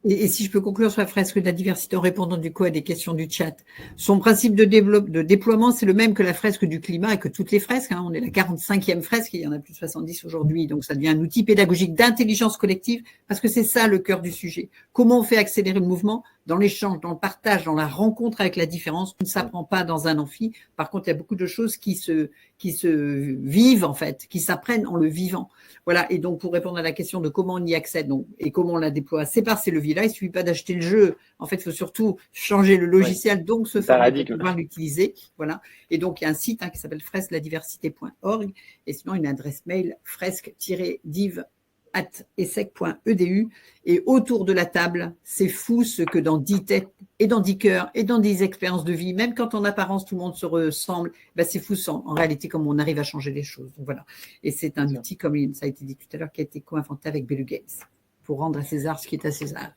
Et si je peux conclure sur la fresque de la diversité en répondant du coup à des questions du chat. Son principe de déploiement, c'est le même que la fresque du climat et que toutes les fresques. Hein. On est la 45e fresque, il y en a plus de 70 aujourd'hui. Donc, ça devient un outil pédagogique d'intelligence collective parce que c'est ça le cœur du sujet. Comment on fait accélérer le mouvement? Dans l'échange, dans le partage, dans la rencontre avec la différence. On ne s'apprend pas dans un amphi. Par contre, il y a beaucoup de choses qui se vivent, en fait, qui s'apprennent en le vivant. Voilà. Et donc, pour répondre à la question de comment on y accède et comment on la déploie, c'est par ces leviers-là. Il ne suffit pas d'acheter le jeu. En fait, il faut surtout changer le logiciel, donc se former pour pouvoir l'utiliser. Voilà. Et donc, il y a un site qui s'appelle fresqueladiversité.org et sinon une adresse mail fresque-div@essec.edu. Et autour de la table, c'est fou ce que dans 10 têtes et dans 10 cœurs et dans 10 expériences de vie, même quand en apparence tout le monde se ressemble, c'est fou en réalité comme on arrive à changer les choses. Donc voilà. Et c'est un outil, comme ça a été dit tout à l'heure, qui a été co-inventé avec Bill Gates pour rendre à César ce qui est à César.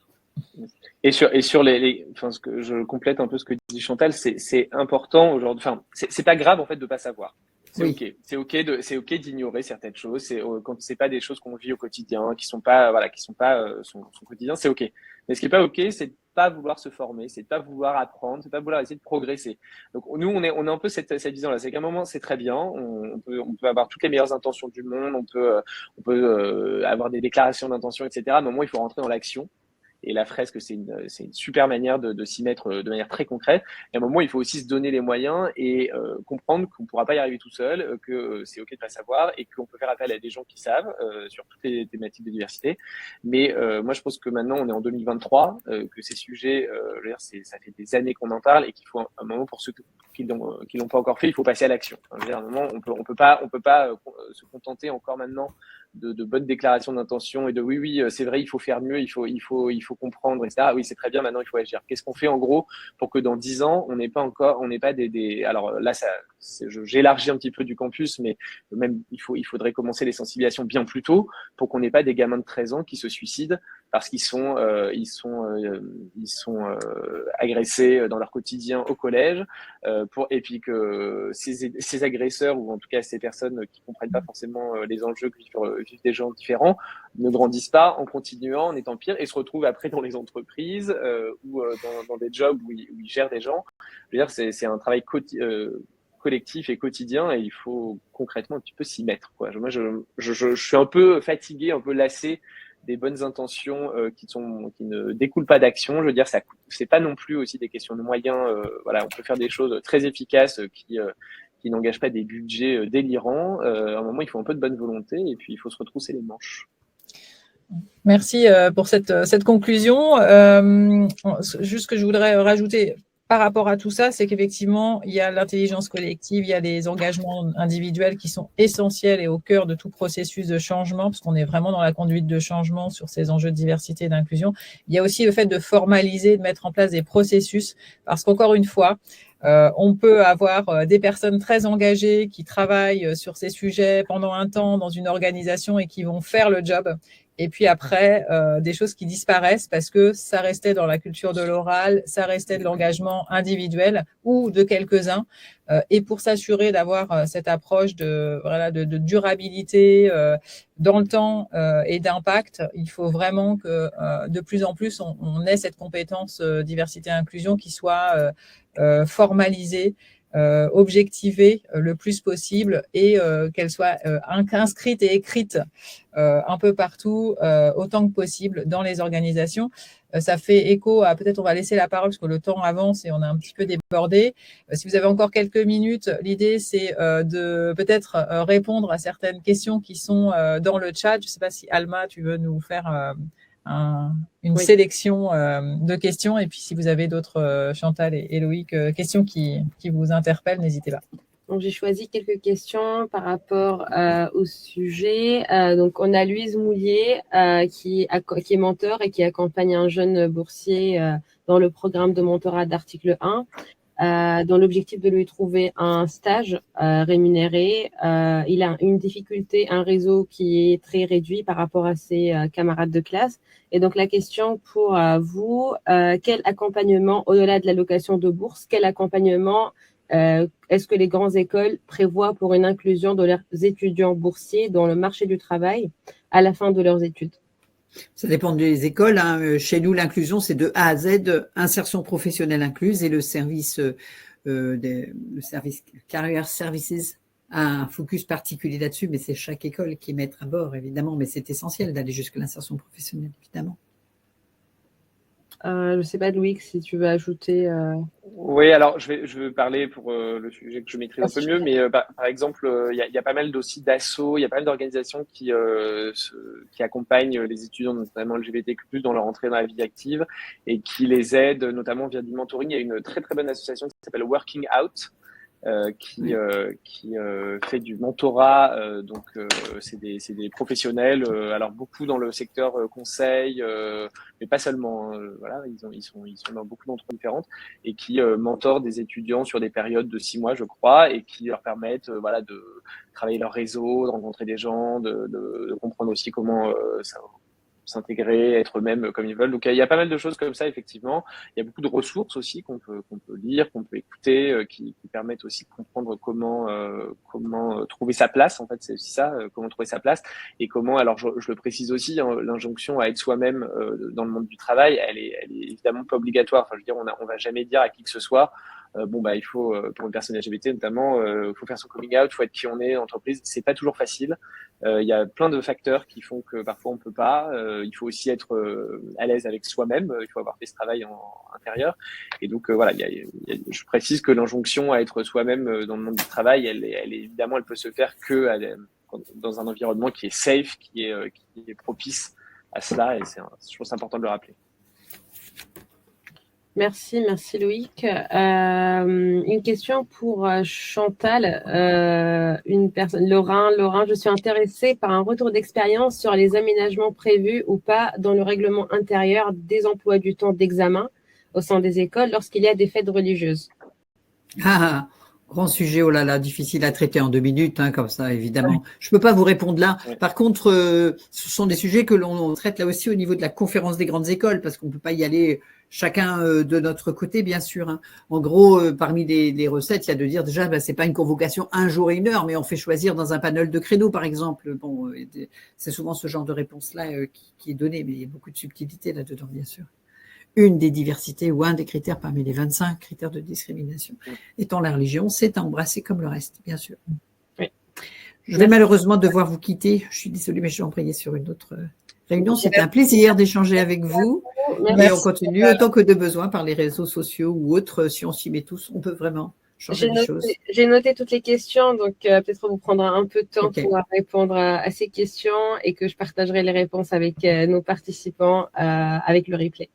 Et sur ce que je complète un peu ce que dit Chantal, c'est important aujourd'hui. Enfin, c'est pas grave en fait de pas savoir. C'est ok d'ignorer certaines choses. Quand c'est pas des choses qu'on vit au quotidien, qui sont pas son quotidien, c'est ok. Mais ce qui est pas ok, c'est pas vouloir se former, c'est de pas vouloir apprendre, c'est de pas vouloir essayer de progresser. Donc nous, on a un peu cette vision-là. C'est qu'à un moment, c'est très bien, on peut avoir toutes les meilleures intentions du monde, on peut avoir des déclarations d'intention, etc. Mais à un moment, il faut rentrer dans l'action. Et la fresque, c'est une super manière de s'y mettre de manière très concrète. Et à un moment, il faut aussi se donner les moyens et comprendre qu'on ne pourra pas y arriver tout seul, que c'est OK de ne pas savoir et qu'on peut faire appel à des gens qui savent sur toutes les thématiques de diversité. Mais moi, je pense que maintenant, on est en 2023, que ces sujets, je veux dire, ça fait des années qu'on en parle et qu'il faut un moment pour ceux qui l'ont pas encore fait, il faut passer à l'action. Enfin, je veux dire, à un moment, on peut pas se contenter encore maintenant de bonnes déclarations d'intention et de oui, c'est vrai, il faut faire mieux, il faut comprendre, etc. Oui, c'est très bien, maintenant il faut agir. Qu'est-ce qu'on fait en gros pour que dans 10 ans, on n'ait pas alors là, j'élargis un petit peu du campus, mais même il faudrait commencer les sensibilisations bien plus tôt pour qu'on n'ait pas des gamins de 13 ans qui se suicident parce qu'ils sont agressés dans leur quotidien au collège, et puis que ces agresseurs ou en tout cas ces personnes qui comprennent pas forcément les enjeux que vivent des gens différents ne grandissent pas en continuant, en étant pire et se retrouvent après dans les entreprises ou dans des jobs où ils gèrent des gens. Je veux dire, c'est un travail collectif et quotidien et il faut concrètement un petit peu s'y mettre, quoi. Moi, je suis un peu fatigué, un peu lassé des bonnes intentions qui ne découlent pas d'action. Je veux dire, c'est pas non plus aussi des questions de moyens. Voilà, on peut faire des choses très efficaces qui n'engagent pas des budgets délirants. À un moment, il faut un peu de bonne volonté et puis il faut se retrousser les manches. Merci pour cette conclusion. Juste ce que je voudrais rajouter par rapport à tout ça, c'est qu'effectivement, il y a l'intelligence collective, il y a les engagements individuels qui sont essentiels et au cœur de tout processus de changement, parce qu'on est vraiment dans la conduite de changement sur ces enjeux de diversité et d'inclusion. Il y a aussi le fait de formaliser, de mettre en place des processus, parce qu'encore une fois, on peut avoir des personnes très engagées qui travaillent sur ces sujets pendant un temps dans une organisation et qui vont faire le job. Et puis après, des choses qui disparaissent parce que ça restait dans la culture de l'oral, ça restait de l'engagement individuel ou de quelques-uns. Et pour s'assurer d'avoir cette approche de durabilité dans le temps et d'impact, il faut vraiment que de plus en plus, on ait cette compétence diversité et inclusion qui soit formalisée, objectivée le plus possible et qu'elle soit inscrite et écrite un peu partout, autant que possible dans les organisations. Ça fait écho à, peut-être on va laisser la parole parce que le temps avance et on a un petit peu débordé. Si vous avez encore quelques minutes, l'idée c'est de peut-être répondre à certaines questions qui sont dans le chat. Je ne sais pas si Alma, tu veux nous faire une sélection de questions et puis si vous avez d'autres, Chantal et Loïc, questions qui vous interpellent, n'hésitez pas. Donc, j'ai choisi quelques questions par rapport au sujet. Donc, on a Louise Moulier qui est mentor et qui accompagne un jeune boursier dans le programme de mentorat d'article 1, dans l'objectif de lui trouver un stage rémunéré. Il a une difficulté, un réseau qui est très réduit par rapport à ses camarades de classe. Et donc, la question pour vous, quel accompagnement, au-delà de l'allocation de bourse, quel accompagnement est-ce que les grandes écoles prévoient pour une inclusion de leurs étudiants boursiers dans le marché du travail à la fin de leurs études? Ça dépend des écoles, hein. Chez nous, l'inclusion, c'est de A à Z, insertion professionnelle incluse et le service Career Services a un focus particulier là-dessus, mais c'est chaque école qui est mettre à bord, évidemment, mais c'est essentiel d'aller jusqu'à l'insertion professionnelle, évidemment. Je ne sais pas, Loïc, si tu veux ajouter. Oui, alors je vais parler pour le sujet que je maîtrise un peu mieux, mais par exemple, il y a pas mal aussi d'assauts, il y a pas mal d'organisations qui accompagnent les étudiants, notamment LGBTQ+, dans leur entrée dans la vie active et qui les aident, notamment via du mentoring. Il y a une très très bonne association qui s'appelle Working Out, qui fait du mentorat. Donc, c'est des professionnels, alors beaucoup dans le secteur conseil, mais pas seulement. Voilà, ils sont dans beaucoup d'entreprises différentes et qui mentorent des étudiants sur des périodes de 6 mois, je crois, et qui leur permettent, voilà, de travailler leur réseau, de rencontrer des gens, de comprendre aussi comment s'intégrer, être eux-mêmes comme ils veulent. Donc, il y a pas mal de choses comme ça, effectivement. Il y a beaucoup de ressources aussi qu'on peut lire, qu'on peut écouter, qui permettent aussi de comprendre comment trouver sa place. En fait, c'est aussi ça, comment trouver sa place et comment. Alors, je le précise aussi, hein, l'injonction à être soi-même dans le monde du travail, elle est évidemment pas obligatoire. Enfin, je veux dire, on va jamais dire à qui que ce soit. Bon, bah, il faut, pour une personne LGBT notamment, faut faire son coming out, faut être qui on est, entreprise. C'est pas toujours facile. Il y a plein de facteurs qui font que parfois on peut pas. Il faut aussi être à l'aise avec soi-même. Il faut avoir fait ce travail en intérieur. Et donc voilà, je précise que l'injonction à être soi-même dans le monde du travail, elle évidemment, elle peut se faire que dans un environnement qui est safe, qui est propice à cela. Et je trouve c'est important de le rappeler. Merci Loïc. Une question pour Chantal, une personne, Laurent, je suis intéressée par un retour d'expérience sur les aménagements prévus ou pas dans le règlement intérieur des emplois du temps d'examen au sein des écoles lorsqu'il y a des fêtes religieuses. Grand sujet, oh là là, difficile à traiter en 2 minutes, hein, comme ça, évidemment. Je peux pas vous répondre là. Par contre, ce sont des sujets que l'on traite là aussi au niveau de la conférence des grandes écoles, parce qu'on peut pas y aller chacun de notre côté, bien sûr. Hein. En gros, parmi les recettes, il y a de dire déjà, ben, c'est pas une convocation 1 jour et 1 heure, mais on fait choisir dans un panel de créneaux, par exemple. Bon, c'est souvent ce genre de réponse-là qui est donné, mais il y a beaucoup de subtilité là-dedans, bien sûr. Une des diversités ou un des critères parmi les 25 critères de discrimination étant la religion, c'est embrassé comme le reste, bien sûr. Oui. Je vais malheureusement devoir vous quitter. Je suis désolée, mais je vais embrayer sur une autre réunion. C'était un plaisir d'échanger avec vous. Et on continue autant que de besoin par les réseaux sociaux ou autres. Si on s'y met tous, on peut vraiment changer les choses. J'ai noté toutes les questions, donc peut-être vous prendra un peu de temps pour répondre à ces questions et que je partagerai les réponses avec nos participants avec le replay.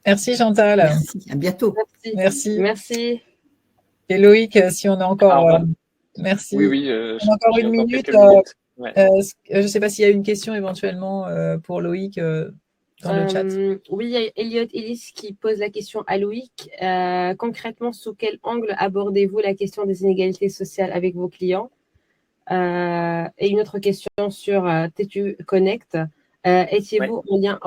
Merci Chantal. Merci, à bientôt. Merci. Et Loïc, si on a encore... merci. Oui. On a encore une minute. Ouais. Je ne sais pas s'il y a une question éventuellement pour Loïc dans le chat. Oui, il y a Elliot Ellis qui pose la question à Loïc. Concrètement, sous quel angle abordez-vous la question des inégalités sociales avec vos clients? Et une autre question sur Tétu Connect. Étiez-vous en lien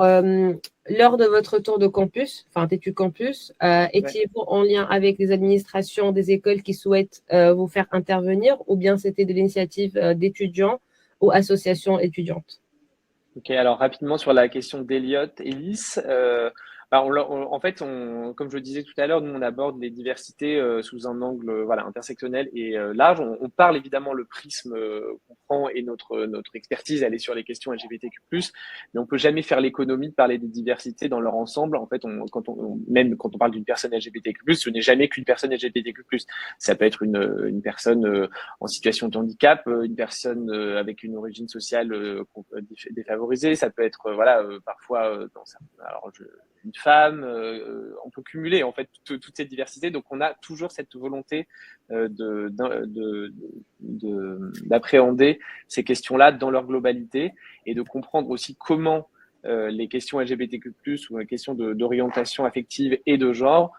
lors de votre tour de campus, enfin Tétu Campus, étiez-vous en lien avec les administrations des écoles qui souhaitent vous faire intervenir ou bien c'était de l'initiative d'étudiants ou associations étudiantes? Ok, alors rapidement sur la question d'Eliott Ellis, en fait, comme je le disais tout à l'heure, nous on aborde les diversités sous un angle intersectionnel et large. On parle évidemment le prisme qu'on prend et notre expertise, elle est sur les questions LGBTQ+, mais on peut jamais faire l'économie de parler des diversités dans leur ensemble. En fait, même quand on parle d'une personne LGBTQ+, ce n'est jamais qu'une personne LGBTQ+. Ça peut être une personne en situation de handicap, une personne avec une origine sociale défavorisée. Ça peut être parfois une femme, on peut cumuler en fait toute cette diversité. Donc on a toujours cette volonté d'appréhender ces questions-là dans leur globalité et de comprendre aussi comment les questions LGBTQ+ ou les questions d'orientation affective et de genre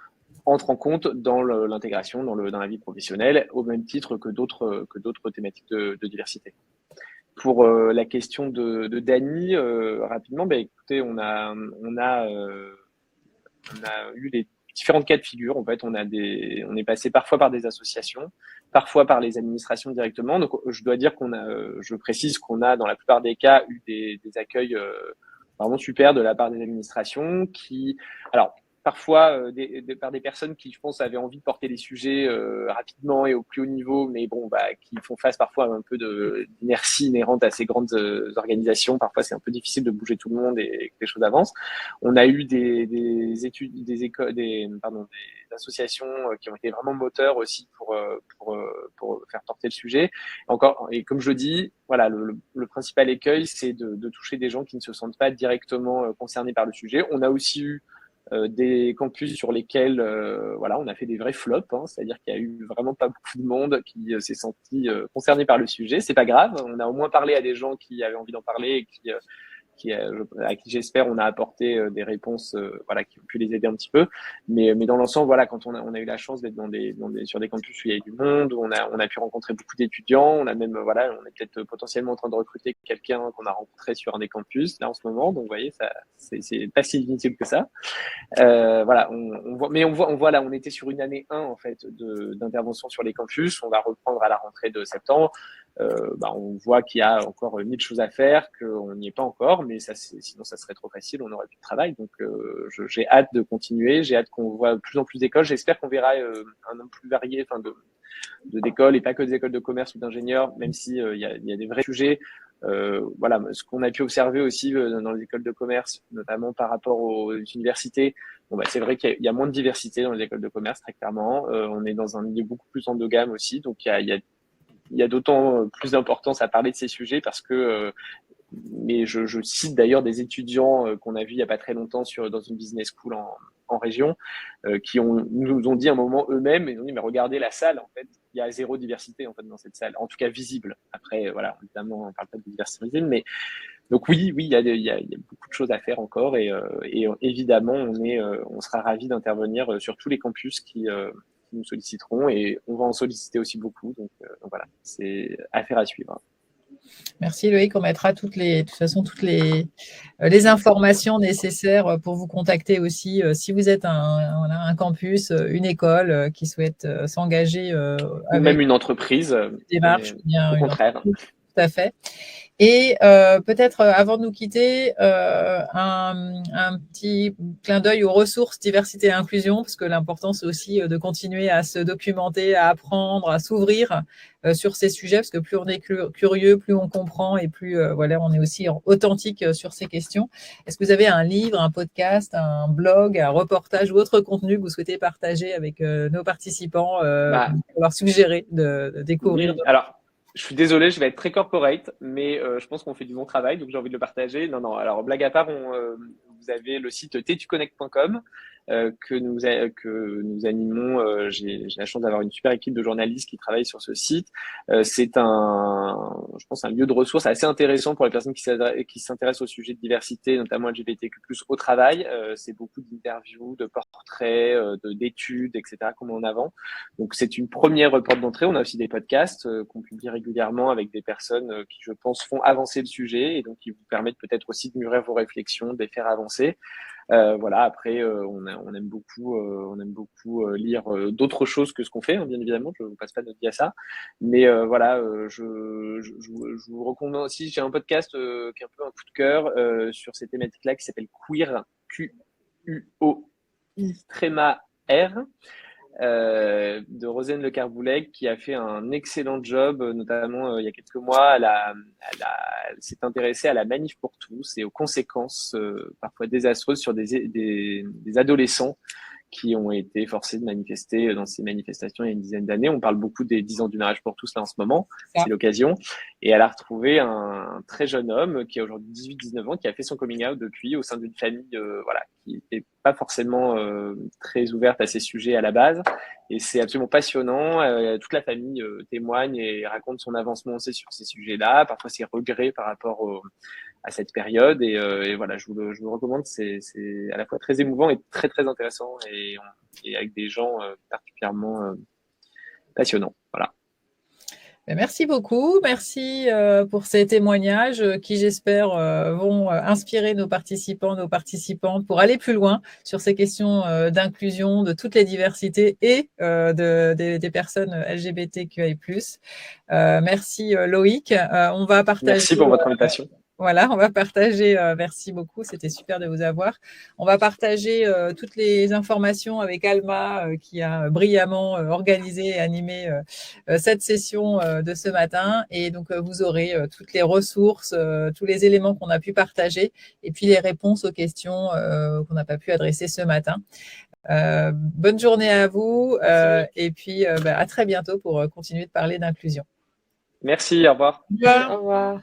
entrent en compte dans l'intégration, dans la vie professionnelle, au même titre que d'autres thématiques de diversité. Pour la question de Dany, rapidement, écoutez, on a eu des différentes cas de figure. En fait, on est passé parfois par des associations, parfois par les administrations directement. Donc, je dois dire je précise qu'on a dans la plupart des cas eu des accueils vraiment super de la part des administrations alors parfois par des personnes qui, je pense, avaient envie de porter les sujets rapidement et au plus haut niveau, mais qui font face parfois à un peu d'inertie inhérente à ces grandes organisations. Parfois, c'est un peu difficile de bouger tout le monde et que les choses avancent. On a eu des associations qui ont été vraiment moteurs aussi pour faire porter le sujet. Et comme je le dis, voilà, le principal écueil, c'est de toucher des gens qui ne se sentent pas directement concernés par le sujet. On a aussi eu des campus sur lesquels on a fait des vrais flops, hein, c'est-à-dire qu'il y a eu vraiment pas beaucoup de monde qui s'est senti concerné par le sujet. C'est pas grave, on a au moins parlé à des gens qui avaient envie d'en parler et à qui j'espère on a apporté des réponses voilà, qui ont pu les aider un petit peu. Mais dans l'ensemble, voilà, quand on a eu la chance d'être sur des campus où il y avait du monde, où on a pu rencontrer beaucoup d'étudiants, on a même, voilà, on est peut-être potentiellement en train de recruter quelqu'un qu'on a rencontré sur un des campus, là, en ce moment. Donc, vous voyez, ça, c'est pas si inutile que ça. Voilà, on voit là, on était sur une année 1 en fait d'intervention sur les campus. On va reprendre à la rentrée de septembre. On voit qu'il y a encore 1000 choses à faire, qu'on n'y est pas encore, mais sinon ça serait trop facile, on n'aurait plus de travail. Donc j'ai hâte de continuer, j'ai hâte qu'on voit de plus en plus d'écoles. J'espère qu'on verra un nombre plus varié, d'écoles et pas que des écoles de commerce ou d'ingénieurs, même si il y a des vrais sujets. Voilà, ce qu'on a pu observer aussi dans les écoles de commerce, notamment par rapport aux universités. C'est vrai qu'il y a moins de diversité dans les écoles de commerce, très clairement. On est dans un milieu beaucoup plus endogame aussi, donc il y a d'autant plus d'importance à parler de ces sujets parce que mais je cite d'ailleurs des étudiants qu'on a vus il n'y a pas très longtemps dans une business school en région qui nous ont dit à un moment eux-mêmes, ils ont dit mais regardez la salle, en fait il y a zéro diversité en fait dans cette salle, en tout cas visible. Après voilà, évidemment on parle pas de diversité visible, mais donc oui il y a beaucoup de choses à faire encore et évidemment on sera ravis d'intervenir sur tous les campus qui nous solliciteront et on va en solliciter aussi beaucoup, donc voilà, c'est affaire à suivre. Merci Loïc, on mettra de toute façon toutes les informations nécessaires pour vous contacter aussi si vous êtes un campus, une école qui souhaite s'engager ou même une entreprise. Une démarche, au contraire. Tout à fait. Et peut-être avant de nous quitter, un petit clin d'œil aux ressources diversité et inclusion, parce que l'important c'est aussi de continuer à se documenter, à apprendre, à s'ouvrir sur ces sujets, parce que plus on est curieux, plus on comprend et plus voilà, on est aussi authentique sur ces questions. Est-ce que vous avez un livre, un podcast, un blog, un reportage ou autre contenu que vous souhaitez partager avec nos participants, pour leur suggérer de découvrir? Oui, alors je suis désolé, je vais être très corporate, mais je pense qu'on fait du bon travail, donc j'ai envie de le partager. Non, alors blague à part, vous avez le site tetuconnect.com que nous animons. J'ai la chance d'avoir une super équipe de journalistes qui travaillent sur ce site. C'est je pense, un lieu de ressources assez intéressant pour les personnes qui s'intéressent au sujet de diversité, notamment LGBTQ+, au travail. C'est beaucoup d'interviews, de portraits, d'études, etc. qu'on met en avant. Donc c'est une première porte d'entrée. On a aussi des podcasts qu'on publie régulièrement avec des personnes qui, je pense, font avancer le sujet et donc qui vous permettent peut-être aussi de mûrir vos réflexions, de les faire avancer. Voilà. Après, on aime beaucoup lire d'autres choses que ce qu'on fait, hein, bien évidemment. Je vous passe pas notre vie à ça, mais voilà, je vous recommande aussi. J'ai un podcast qui est un peu un coup de cœur sur ces thématiques-là qui s'appelle Queer, Q-U-O-I-R. De Rosane Le Carbouleg qui a fait un excellent job, notamment il y a quelques mois. Elle s'est intéressée à la manif pour tous et aux conséquences parfois désastreuses sur des adolescents qui ont été forcés de manifester dans ces manifestations il y a une dizaine d'années. On parle beaucoup des 10 ans du mariage pour tous là en ce moment, c'est l'occasion. Et elle a retrouvé un très jeune homme qui a aujourd'hui 18-19 ans, qui a fait son coming out depuis au sein d'une famille voilà, qui n'est pas forcément très ouverte à ces sujets à la base. Et c'est absolument passionnant. Toute la famille témoigne et raconte son avancement aussi sur ces sujets-là, parfois ses regrets par rapport à cette période et voilà, je vous le recommande, c'est à la fois très émouvant et très très intéressant et avec des gens particulièrement passionnants. Voilà. Merci beaucoup, merci pour ces témoignages qui, j'espère, vont inspirer nos participants, nos participantes pour aller plus loin sur ces questions d'inclusion de toutes les diversités et des personnes LGBTQI+. Merci Loïc. On va partager. Merci pour votre invitation. Voilà, on va partager, merci beaucoup, c'était super de vous avoir. On va partager toutes les informations avec Alma qui a brillamment organisé et animé cette session de ce matin. Et donc, vous aurez toutes les ressources, tous les éléments qu'on a pu partager et puis les réponses aux questions qu'on n'a pas pu adresser ce matin. Bonne journée à vous et puis à très bientôt pour continuer de parler d'inclusion. Merci, au revoir. Au revoir.